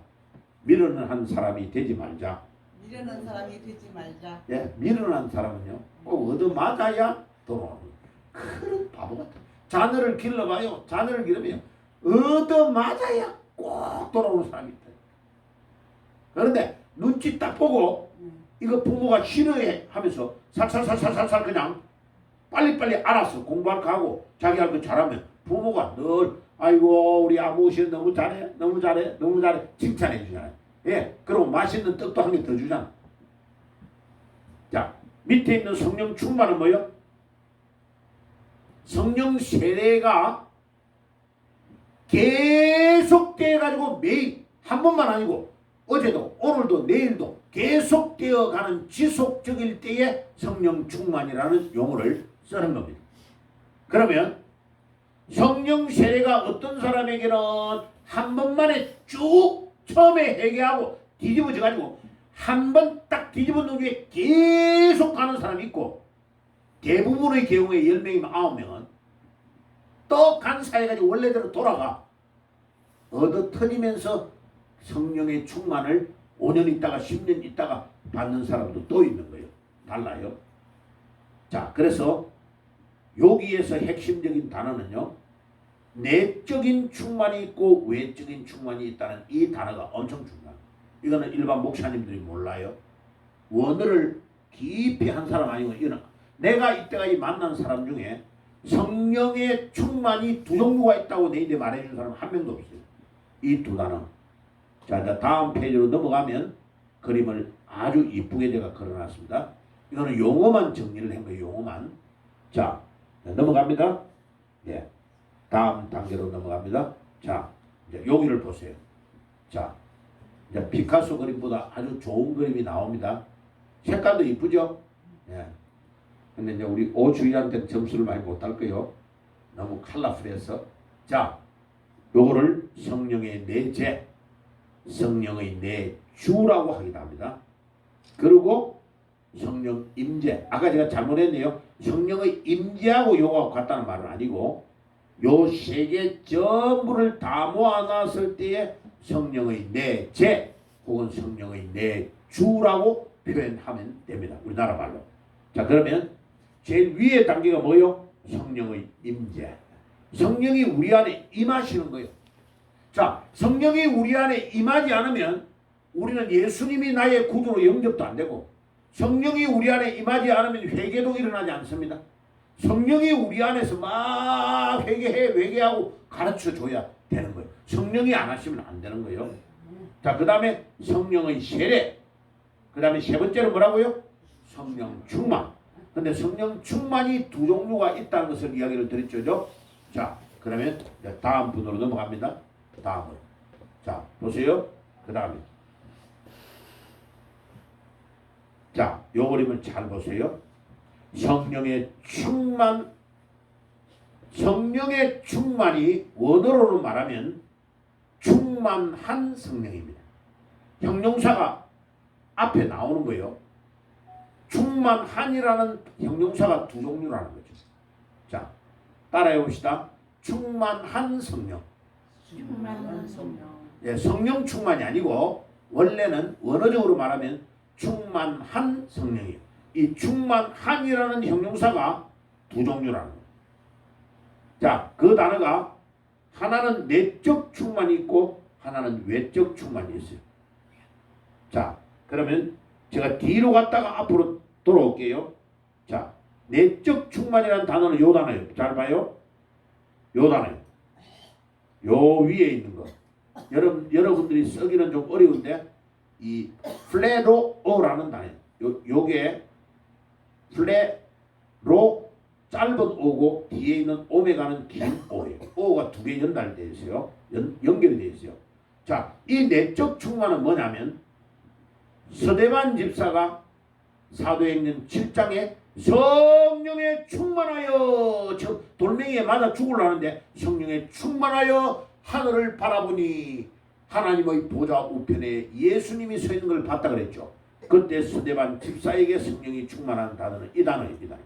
미련한 사람이 되지 말자. 미련한 사람이 되지 말자. 예, 미련한 사람은요 꼭 얻어맞아야 돌아오는 거예요. 그런 바보 같아. 자녀를 길러봐요. 자녀를 기르면 얻어맞아야 꼭 돌아오는 사람이 있다. 그런데 눈치 딱 보고 이거 부모가 싫어해 하면서 살살살살살살 그냥 빨리빨리 알아서 공부할 거 하고 자기 할 거 잘하면 부모가 늘 아이고 우리 아버지 너무 잘해 너무 잘해 너무 잘해 칭찬해 주잖아요. 예, 그리고 맛있는 떡도 한 개 더 주잖아. 자, 밑에 있는 성령 충만은 뭐예요? 성령 세례가 계속돼 가지고 매일 한 번만 아니고 어제도 오늘도 내일도 계속되어 가는 지속적일 때에 성령 충만이라는 용어를 쓰는 겁니다. 그러면 성령 세례가 어떤 사람에게는 한 번만에 쭉 처음에 회개하고 뒤집어져 가지고 한 번 딱 뒤집어 놓은 게 계속 가는 사람이 있고 대부분의 경우에 10명이면 9명은 또 간사해가지고 원래대로 돌아가 얻어 터지면서 성령의 충만을 5년 있다가 10년 있다가 받는 사람도 또 있는 거예요. 달라요. 자, 그래서 여기에서 핵심적인 단어는요. 내적인 충만이 있고 외적인 충만이 있다는 이 단어가 엄청 중요해요. 이거는 일반 목사님들이 몰라요. 원어를 깊이 한 사람 아니고 이거는 내가 이때까지 만난 사람 중에 성령의 충만이 두 종류가 있다고 내한테 말해준 사람 한 명도 없어요. 이 두 단어. 자, 이제 다음 페이지로 넘어가면 그림을 아주 이쁘게 제가 그려놨습니다. 이거는 용어만 정리를 한 거예요. 용어만. 자, 넘어갑니다. 예. 다음 단계로 넘어갑니다. 자, 이제 여기를 보세요. 자, 이제 피카소 그림보다 아주 좋은 그림이 나옵니다. 색깔도 이쁘죠? 예. 근데 이제 우리 오주희한테는 점수를 많이 못 할 거예요. 너무 컬러풀해서. 자, 요거를 성령의 내재, 성령의 내주라고 하기도 합니다. 그리고 성령 임재. 아까 제가 잘못했네요. 성령의 임재하고 요거하고 같다는 말은 아니고 요 세 개 전부를 다 모아놨을 때에 성령의 내재 혹은 성령의 내주라고 표현하면 됩니다. 우리나라 말로. 자, 그러면 제일 위에 단계가 뭐요? 성령의 임재. 성령이 우리 안에 임하시는 거예요. 자, 성령이 우리 안에 임하지 않으면 우리는 예수님이 나의 구주로 영접도 안 되고 성령이 우리 안에 임하지 않으면 회개도 일어나지 않습니다. 성령이 우리 안에서 막 회개하고 가르쳐줘야 되는 거예요. 성령이 안 하시면 안 되는 거예요. 자, 그 다음에 성령의 세례. 그 다음에 세 번째는 뭐라고요? 성령 충만. 근데 성령 충만이 두 종류가 있다는 것을 이야기를 드렸죠. 자, 그러면 다음 분으로 넘어갑니다. 다음으로. 자, 보세요. 그 다음에. 자, 요 그림을 잘 보세요. 성령의 충만, 성령의 충만이 원어로는 말하면 충만한 성령입니다. 형용사가 앞에 나오는 거예요. 충만한이라는 형용사가 두 종류라는 거죠. 자, 따라해 봅시다. 충만한 성령. 충만한 성령. 예, 성령 충만이 아니고 원래는 원어적으로 말하면 충만한 성령이에요. 이 충만한이라는 형용사가 두 종류라는 거예요. 자, 그 단어가 하나는 내적 충만이 있고 하나는 외적 충만이 있어요. 자, 그러면 제가 뒤로 갔다가 앞으로 돌아올게요. 자, 내적 충만이라는 단어는 요 단어예요. 잘 봐요. 요 단어예요. 요 위에 있는 거. 여러분들이 쓰기는 좀 어려운데 이 플레로어라는 단어예요. 요게 플레로 짧은 오고 뒤에 있는 오메가는 긴 오예요. 오가 두 개 연달되어 있어요. 연결이 되어 있어요. 자, 이 내적 충만은 뭐냐면 서대반 집사가 사도행전 7장에 성령에 충만하여 돌멩이에 맞아 죽으려는데 성령에 충만하여 하늘을 바라보니 하나님의 보좌 우편에 예수님이 서 있는 걸 봤다 그랬죠. 그때 서대반 집사에게 성령이 충만한 단어는 이 단어입니다.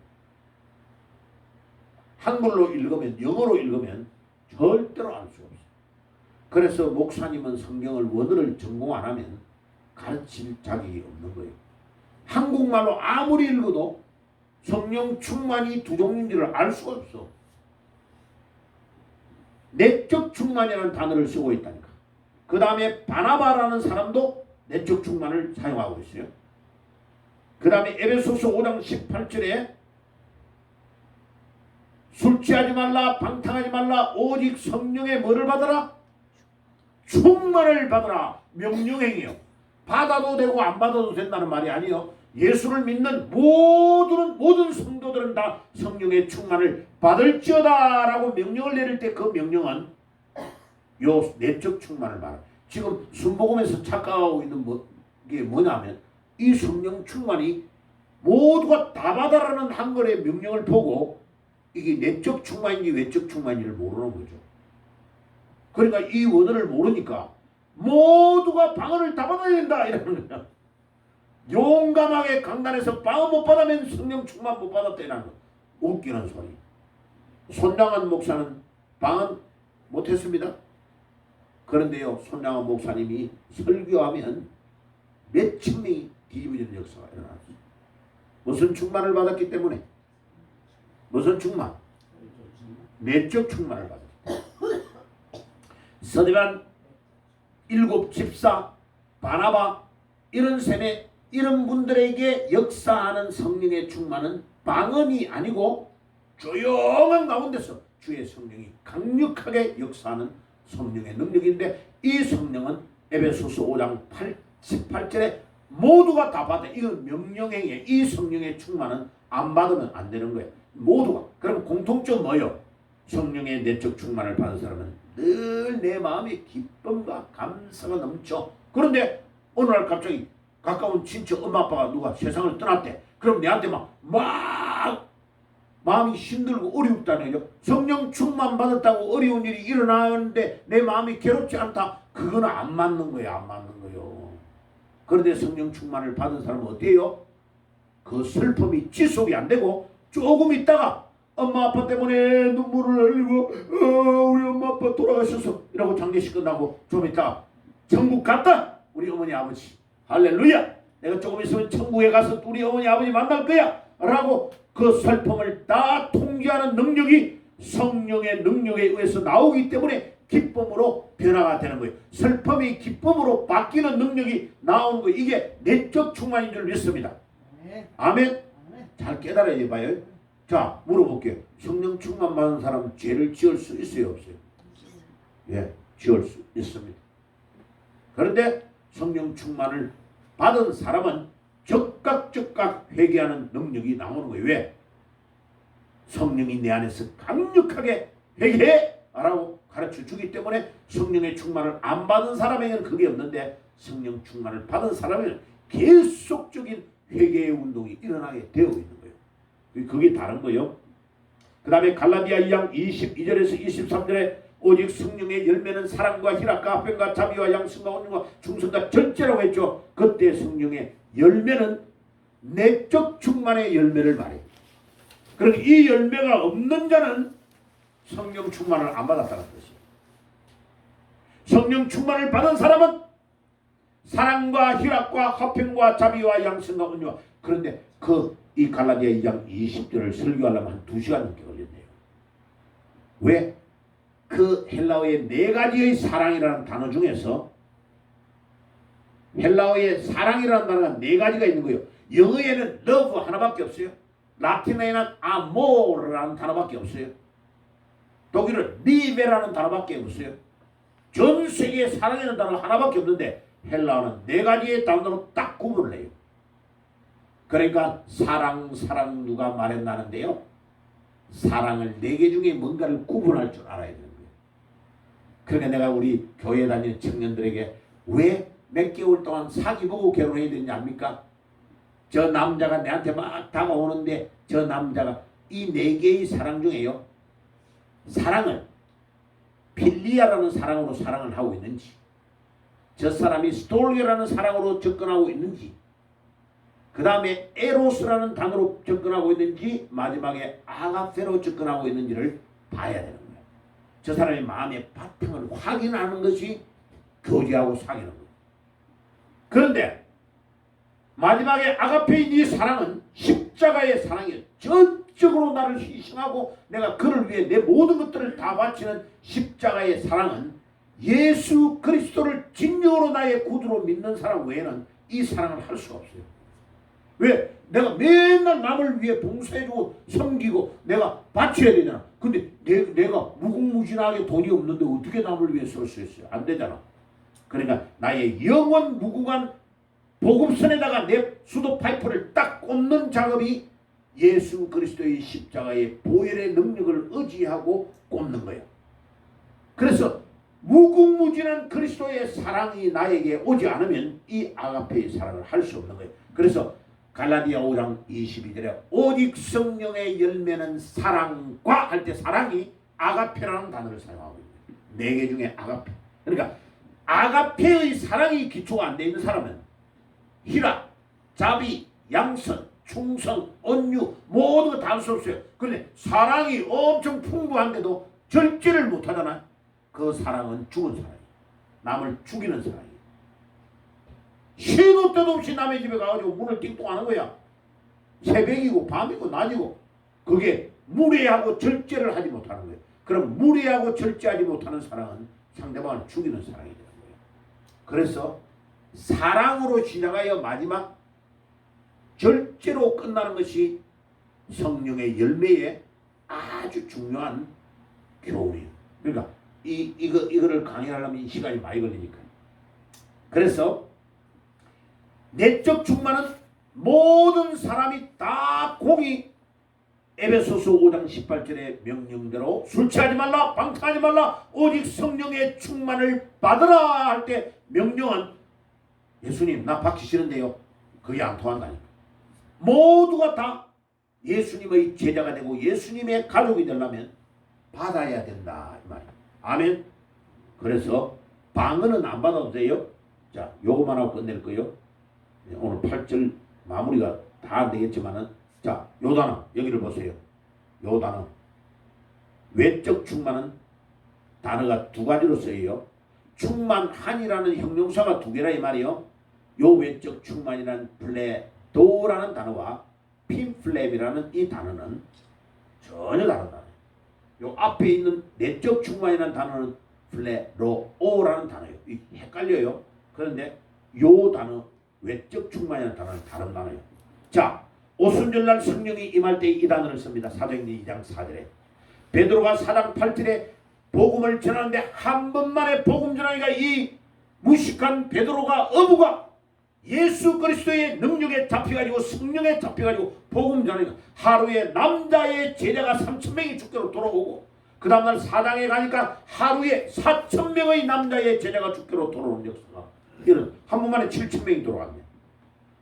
한글로 읽으면 영어로 읽으면 절대로 알 수 없어요. 그래서 목사님은 성경을 원어를 전공 안 하면 가르칠 자격이 없는 거예요. 한국말로 아무리 읽어도 성령 충만이 두 종류인지를 알 수가 없어. 내적 충만이라는 단어를 쓰고 있다니까. 그 다음에 바나바라는 사람도 내적 충만을 사용하고 있어요. 그 다음에 에베소서 5장 18절에 술 취하지 말라, 방탕하지 말라, 오직 성령의 뭐를 받아라? 충만을 받아라. 명령행위요. 받아도 되고 안 받아도 된다는 말이 아니요. 예수를 믿는 모든 성도들은 다 성령의 충만을 받을지어다 라고 명령을 내릴 때 그 명령은 요 내적 충만을 말합니다. 지금 순복음에서 착각하고 있는 게 뭐냐면 이 성령 충만이 모두가 다 받아라는 한글의 명령을 보고 이게 내적 충만인지 외적 충만인지를 모르는 거죠. 그러니까 이 원어를 모르니까 모두가 방언을 다 받아야 된다 이러는 거야. 용감하게 강단에서 빵을 못 받으면 성령 충만 못 받았다는 거. 웃기는 소리. 손장한 목사는 빵은 못했습니다. 그런데요, 손장한 목사님이 설교하면 몇천 명이 뒤집어지는 역사가 일어났어요. 무슨 충만을 받았기 때문에? 무슨 충만? 내적 충만을 받았어요. 서대반 일곱 집사 바나바 이런 셈에 이런 분들에게 역사하는 성령의 충만은 방언이 아니고 조용한 가운데서 주의 성령이 강력하게 역사하는 성령의 능력인데, 이 성령은 에베소서 5장 18절에 모두가 다 받아. 이건 명령행위에, 이 성령의 충만은 안 받으면 안 되는 거예요. 모두가. 그럼 공통점 뭐예요? 성령의 내적 충만을 받은 사람은 늘 내 마음에 기쁨과 감사가 넘쳐. 그런데 어느 날 갑자기 가까운 친척 엄마 아빠가 누가 세상을 떠났대. 그럼 내한테 막 마음이 힘들고 어렵다는 거죠. 성령 충만 받았다고 어려운 일이 일어나는데 내 마음이 괴롭지 않다. 그건 안 맞는 거야. 안 맞는 거요. 그런데 성령 충만을 받은 사람은 어때요? 그 슬픔이 지속이 안 되고 조금 있다가 엄마 아빠 때문에 눈물을 흘리고 우리 엄마 아빠 돌아가셔서 이라고 장례식 끝나고 좀 있다가 천국 갔다. 우리 어머니 아버지 할렐루야, 내가 조금 있으면 천국에 가서 우리 어머니 아버지 만날 거야 라고 그 슬픔을 다 통제하는 능력이 성령의 능력에 의해서 나오기 때문에 기쁨으로 변화가 되는 거예요. 슬픔이 기쁨으로 바뀌는 능력이 나오는 거예요. 이게 내적 충만인 줄 믿습니다. 아멘. 잘 깨달아야 봐요. 자, 물어볼게요. 성령 충만 받은 사람은 죄를 지을 수 있어요, 없어요? 예, 지을 수 있습니다. 그런데 성령 충만을 받은 사람은 즉각 회개하는 능력이 나오는 거예요. 왜? 성령이 내 안에서 강력하게 회개하라고 가르쳐 주기 때문에. 성령의 충만을 안 받은 사람에게는 그게 없는데 성령 충만을 받은 사람에게는 계속적인 회개의 운동이 일어나게 되어 있는 거예요. 그게 다른 거예요. 그 다음에 갈라디아 2장 22절에서 23절에 오직 성령의 열매는 사랑과 희락과 화평과 자비와 양성과 온유와 충성과 절제라고 했죠. 그때 성령의 열매는 내적 충만의 열매를 말해요. 그러니까 이 열매가 없는 자는 성령 충만을 안 받았다는 것이에요. 성령 충만을 받은 사람은 사랑과 희락과 화평과 자비와 양성과 온유와. 그런데 이 갈라디아 2장 20절을 설교하려면 한 2시간 넘게 걸렸네요. 왜? 그 헬라어의 4가지의 사랑이라는 단어 중에서 헬라어의 사랑이라는 단어가 4가지가 있는 거예요. 영어에는 love 하나밖에 없어요. 라틴어에는 amore라는 단어밖에 없어요. 독일은 libe라는 단어밖에 없어요. 전 세계에 사랑이라는 단어 하나밖에 없는데 헬라어는 4가지의 단어로 딱 구분을 해요. 그러니까 사랑 누가 말했나는데요. 사랑을 4개 중에 뭔가를 구분할 줄 알아야 되는 거예요. 그러니까 내가 우리 교회 다니는 청년들에게 왜 몇 개월 동안 사귀보고 결혼해야 되는지 압니까? 저 남자가 내한테 막 다가오는데 저 남자가 이 4개의 사랑 중에요, 사랑을 필리아라는 사랑으로 사랑을 하고 있는지, 저 사람이 스톨리아라는 사랑으로 접근하고 있는지, 그 다음에 에로스라는 단어로 접근하고 있는지, 마지막에 아가페로 접근하고 있는지를 봐야 되는 거예요. 저 사람의 마음의 바탕을 확인하는 것이 교제하고 사귀는 거예요. 그런데 마지막에 아가페인 이 사랑은 십자가의 사랑이에요. 전적으로 나를 희생하고 내가 그를 위해 내 모든 것들을 다 바치는 십자가의 사랑은 예수 그리스도를 진정으로 나의 구주로 믿는 사람 외에는 이 사랑을 할 수가 없어요. 왜? 내가 맨날 남을 위해 봉사해주고 섬기고 내가 바쳐야 되잖아. 근데 내가 무궁무진하게 돈이 없는데 어떻게 남을 위해 설 수 있어요? 안 되잖아. 그러니까 나의 영원 무궁한 복음선에다가 내 수도 파이프를 딱 꽂는 작업이 예수 그리스도의 십자가의 보혈의 능력을 의지하고 꽂는 거예요. 그래서 무궁무진한 그리스도의 사랑이 나에게 오지 않으면 이 아가페의 사랑을 할 수 없는 거예요. 그래서 갈라디아 5장 22절에 오직 성령의 열매는 사랑과 할 때 사랑이 아가페라는 단어를 사용하고 있어요. 4개 중에 아가페. 그러니까 아가페의 사랑이 기초가 안 돼 있는 사람은 희락, 자비, 양선, 충성, 온유 모두 다 할 수 없어요. 그런데 사랑이 엄청 풍부한데도 절제를 못하잖아. 그 사랑은 죽은 사랑이에요. 남을 죽이는 사랑이에요. 시도 때도 없이 남의 집에 가가지고 문을 띵동하는 거야. 새벽이고 밤이고 낮이고. 그게 무례하고 절제를 하지 못하는 거예요. 그럼 무례하고 절제하지 못하는 사랑은 상대방을 죽이는 사랑이 되는 거예요. 그래서 사랑으로 시작하여 마지막 절제로 끝나는 것이 성령의 열매의 아주 중요한 교훈이에요. 그러니까 이거를 강의하려면 시간이 많이 걸리니까요. 그래서 내적 충만은 모든 사람이 다 공이 에베소서 5장 18절의 명령대로 술 취하지 말라, 방탕하지 말라, 오직 성령의 충만을 받으라 할 때 명령은 예수님 나 받기 싫은데요. 그게 안 통한다니까. 모두가 다 예수님의 제자가 되고 예수님의 가족이 되려면 받아야 된다 이 말이에요. 아멘. 그래서 방언은 안 받아도 돼요. 자, 요거만 하고 끝낼 거예요. 오늘 8절 마무리가 다 안 되겠지만은 자, 요 단어 여기를 보세요. 요 단어 외적 충만은 단어가 두 가지로 쓰여요. 충만한이라는 형용사가 두 개라 이 말이요. 요 외적 충만이라는 플레도라는 단어와 핀플랩이라는 이 단어는 전혀 다른 단어예요. 요 앞에 있는 내적 충만이라는 단어는 플레로오라는 단어예요. 헷갈려요. 그런데 요 단어 외적 충만이라는 단어는 다른 단어예요. 자, 오순절날 성령이 임할 때 이 단어를 씁니다. 사도행전 2장 4절에 베드로가 4장 8절에 복음을 전하는데 한 번만에 복음 전하니까 이 무식한 베드로가 어부가 예수 그리스도의 능력에 잡혀가지고 성령에 잡혀가지고 복음 전하니까 하루에 남자의 제자가 3,000명이 죽도록 돌아오고 그 다음날 사당에 가니까 하루에 4,000명의 남자의 제자가 죽도록 돌아오는 역사가 이런 한 번만에 7,000명이 돌아왔네.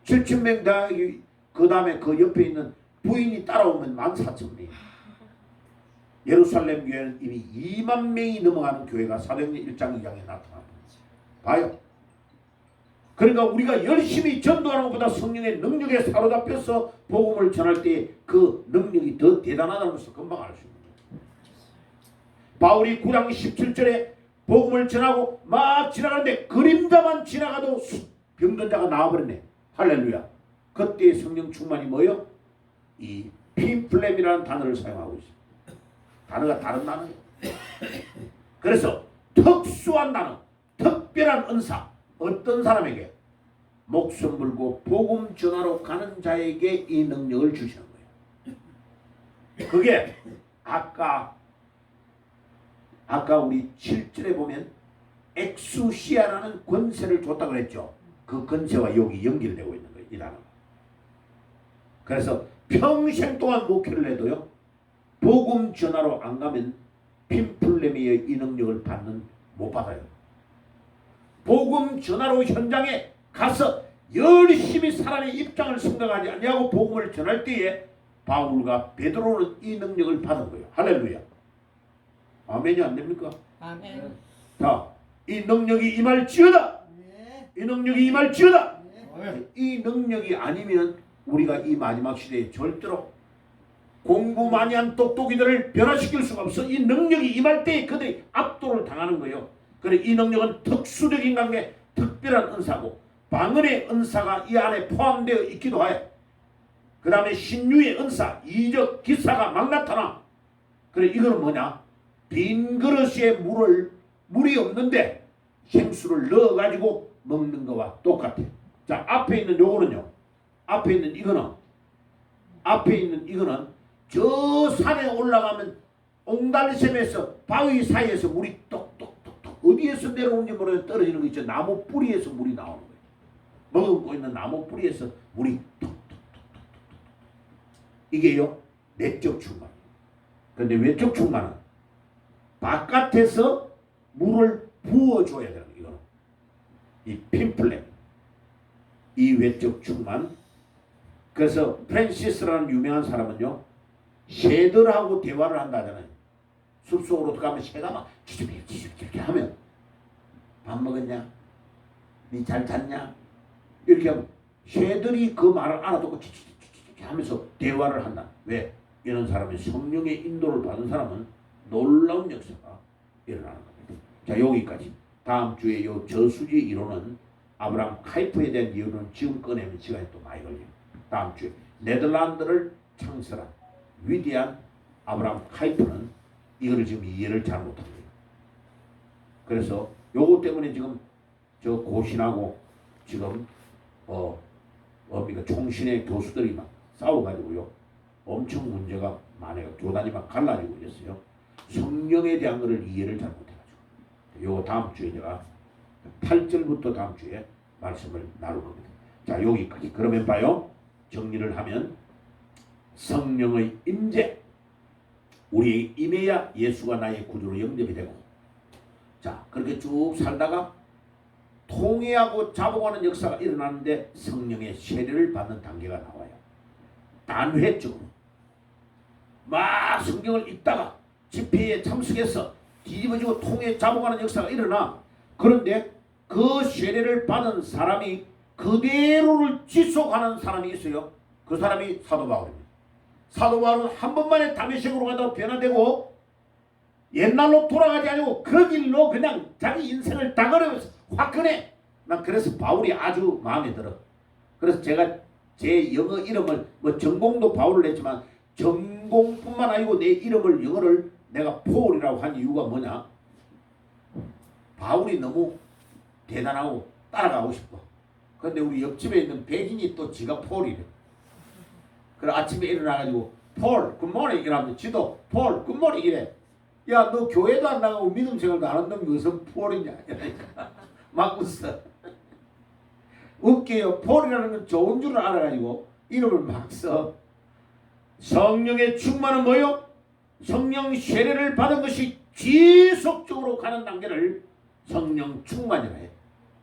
7,000명 다 그 다음에 그 옆에 있는 부인이 따라오면 14,000명. 예루살렘 교회는 이미 2만 명이 넘어가는 교회가 사도행전 1장 2장에 나타납니다. 봐요. 그러니까 우리가 열심히 전도하는 것보다 성령의 능력에 사로잡혀서 복음을 전할 때 그 능력이 더 대단하다는 것을 금방 알 수 있는 거예요. 바울이 9장 17절에 복음을 전하고 막 지나가는데 그림자만 지나가도 병든 자가 나와버렸네. 할렐루야. 그때 성령 충만이 뭐예요? 이 핀플렘이라는 단어를 사용하고 있어요. 단어가 다른 단어예요. 그래서 특수한 단어, 특별한 은사, 어떤 사람에게 목숨 걸고 복음 전하러 가는 자에게 이 능력을 주시는 거예요. 그게 아까 우리 7절에 보면 엑수시아라는 권세를 줬다고 그랬죠. 그 권세와 여기 연결되고 있는 거예요. 이 단어. 그래서 평생 동안 목회를 해도요. 복음 전하러 안 가면 핀플레미의 이 능력을 못 받아요. 복음 전하러 현장에 가서 열심히 사람의 입장을 생각하지 아니하고 복음을 전할 때에 바울과 베드로는 이 능력을 받은 거예요. 할렐루야. 아멘이 안 됩니까? 아멘. 자, 이 능력이 임할지어다. 이 능력이 임할지어다. 이 능력이 아니면 우리가 이 마지막 시대에 절대로 공부 많이 한 똑똑이들을 변화시킬 수가 없어. 이 능력이 임할 때 그들이 압도를 당하는 거예요. 그래 이 능력은 특수적인 관계, 특별한 은사고 방언의 은사가 이 안에 포함되어 있기도 해. 그 다음에 신유의 은사, 이적 기사가 막 나타나. 그래 이거는 뭐냐? 빈 그릇에 물이 없는데 생수를 넣어가지고 먹는 거와 똑같아. 자, 앞에 있는 요거는요. 앞에 있는 이거는 저 산에 올라가면 옹달샘에서 바위 사이에서 물이 똑똑똑똑 어디에서 내려오는지 모르게 떨어지는 거 있죠. 나무 뿌리에서 물이 나오는 거예요. 머금고 있는 나무 뿌리에서 물이 톡톡톡톡 이게요 내적 충만. 그런데 외적 충만은 바깥에서 물을 부어줘야 되는 거예요. 이거는 이 핀플렘, 이 외적 충만. 그래서 프랜시스라는 유명한 사람은요 새들하고 대화를 한다 하잖아요. 숲속으로 들어가면 새가 막 이렇게 하면 밥 먹었냐? 니 잘 잤냐? 이렇게 하면 새들이 그 말을 알아듣고 치치치치 하면서 대화를 한다. 왜? 이런 사람이 성령의 인도를 받은 사람은 놀라운 역사가 일어나는 겁니다. 자, 여기까지. 다음 주에 요 저수지 이론은 아브라함 카이프에 대한 이유는 지금 꺼내면 시간이 또 많이 걸려요. 다음 주에 네덜란드를 창설한 위대한 아브라함 카이프는 이거를 지금 이해를 잘 못한 거예요. 그래서 요거 때문에 지금 저 고신하고 지금 뭡니까 총신의 교수들이 막 싸워가지고요. 엄청 문제가 많아요. 교단이 막 갈라지고 있어요. 성령에 대한 것을 이해를 잘 못해가지고. 요거 다음 주에 제가 8절부터 다음 주에 말씀을 나눌 겁니다. 자, 여기까지. 그러면 봐요. 정리를 하면 성령의 임재, 우리에게 임해야 예수가 나의 구주로 영접이 되고, 자, 그렇게 쭉 살다가 통회하고 자복하는 역사가 일어나는데 성령의 세례를 받는 단계가 나와요. 단회적으로 막 성경을 읽다가 집회에 참석해서 뒤집어지고 통회 자복하는 역사가 일어나. 그런데 그 세례를 받은 사람이 그대로를 지속하는 사람이 있어요. 그 사람이 사도 바울입니다. 사도 바울은 한 번만에 다메섹으로 가다가 변화되고 옛날로 돌아가지 아니고 그 길로 그냥 자기 인생을 다 걸으면서 화끈해. 난 그래서 바울이 아주 마음에 들어. 그래서 제가 제 영어 이름을 뭐 전공도 바울을 했지만 전공뿐만 아니고 내 이름을 영어를 내가 폴이라고 한 이유가 뭐냐? 바울이 너무 대단하고 따라가고 싶어. 근데 우리 옆집에 있는 백인이 또 지가 폴이래. 그래 아침에 일어나가지고 폴 굿모닝 이러면 지도 폴 굿모닝 이래. 야, 너 교회도 안 나가고 믿음 생활도 안 한다면 무슨 폴이냐? 막 웃어. 웃겨요. 폴이라는 건 좋은 줄 알아가지고 이름을 막 써. 성령의 충만은 뭐요? 성령 세례를 받은 것이 지속적으로 가는 단계를 성령 충만이라 해요.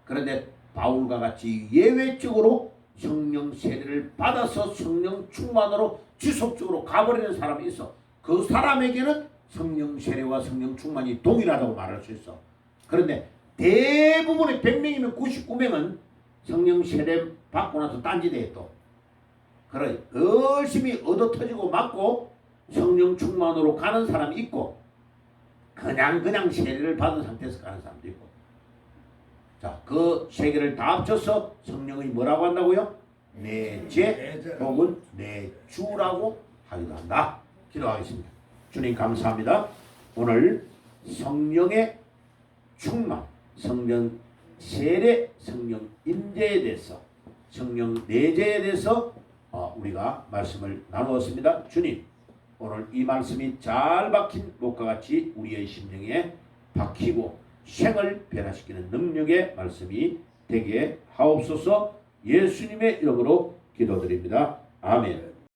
그런데 바울과 같이 예외적으로 성령 세례를 받아서 성령 충만으로 지속적으로 가버리는 사람이 있어. 그 사람에게는 성령 세례와 성령 충만이 동일하다고 말할 수 있어. 그런데 대부분의 100명이면 99명은 성령 세례 받고 나서 딴지대에 또 그래 열심히 얻어 터지고 맞고 성령 충만으로 가는 사람이 있고 그냥 세례를 받은 상태에서 가는 사람도 있고. 자, 그 세 개를 다 합쳐서 성령의 뭐라고 한다고요? 내재 혹은 내주라고 하기도 한다. 기도하겠습니다. 주님 감사합니다. 오늘 성령의 충만, 성령 세례, 성령 임재에 대해서, 성령 내재에 대해서 우리가 말씀을 나누었습니다. 주님, 오늘 이 말씀이 잘 박힌 목과 같이 우리의 심령에 박히고 생을 변화시키는 능력의 말씀이 되게 하옵소서. 예수님의 이름으로 기도드립니다. 아멘.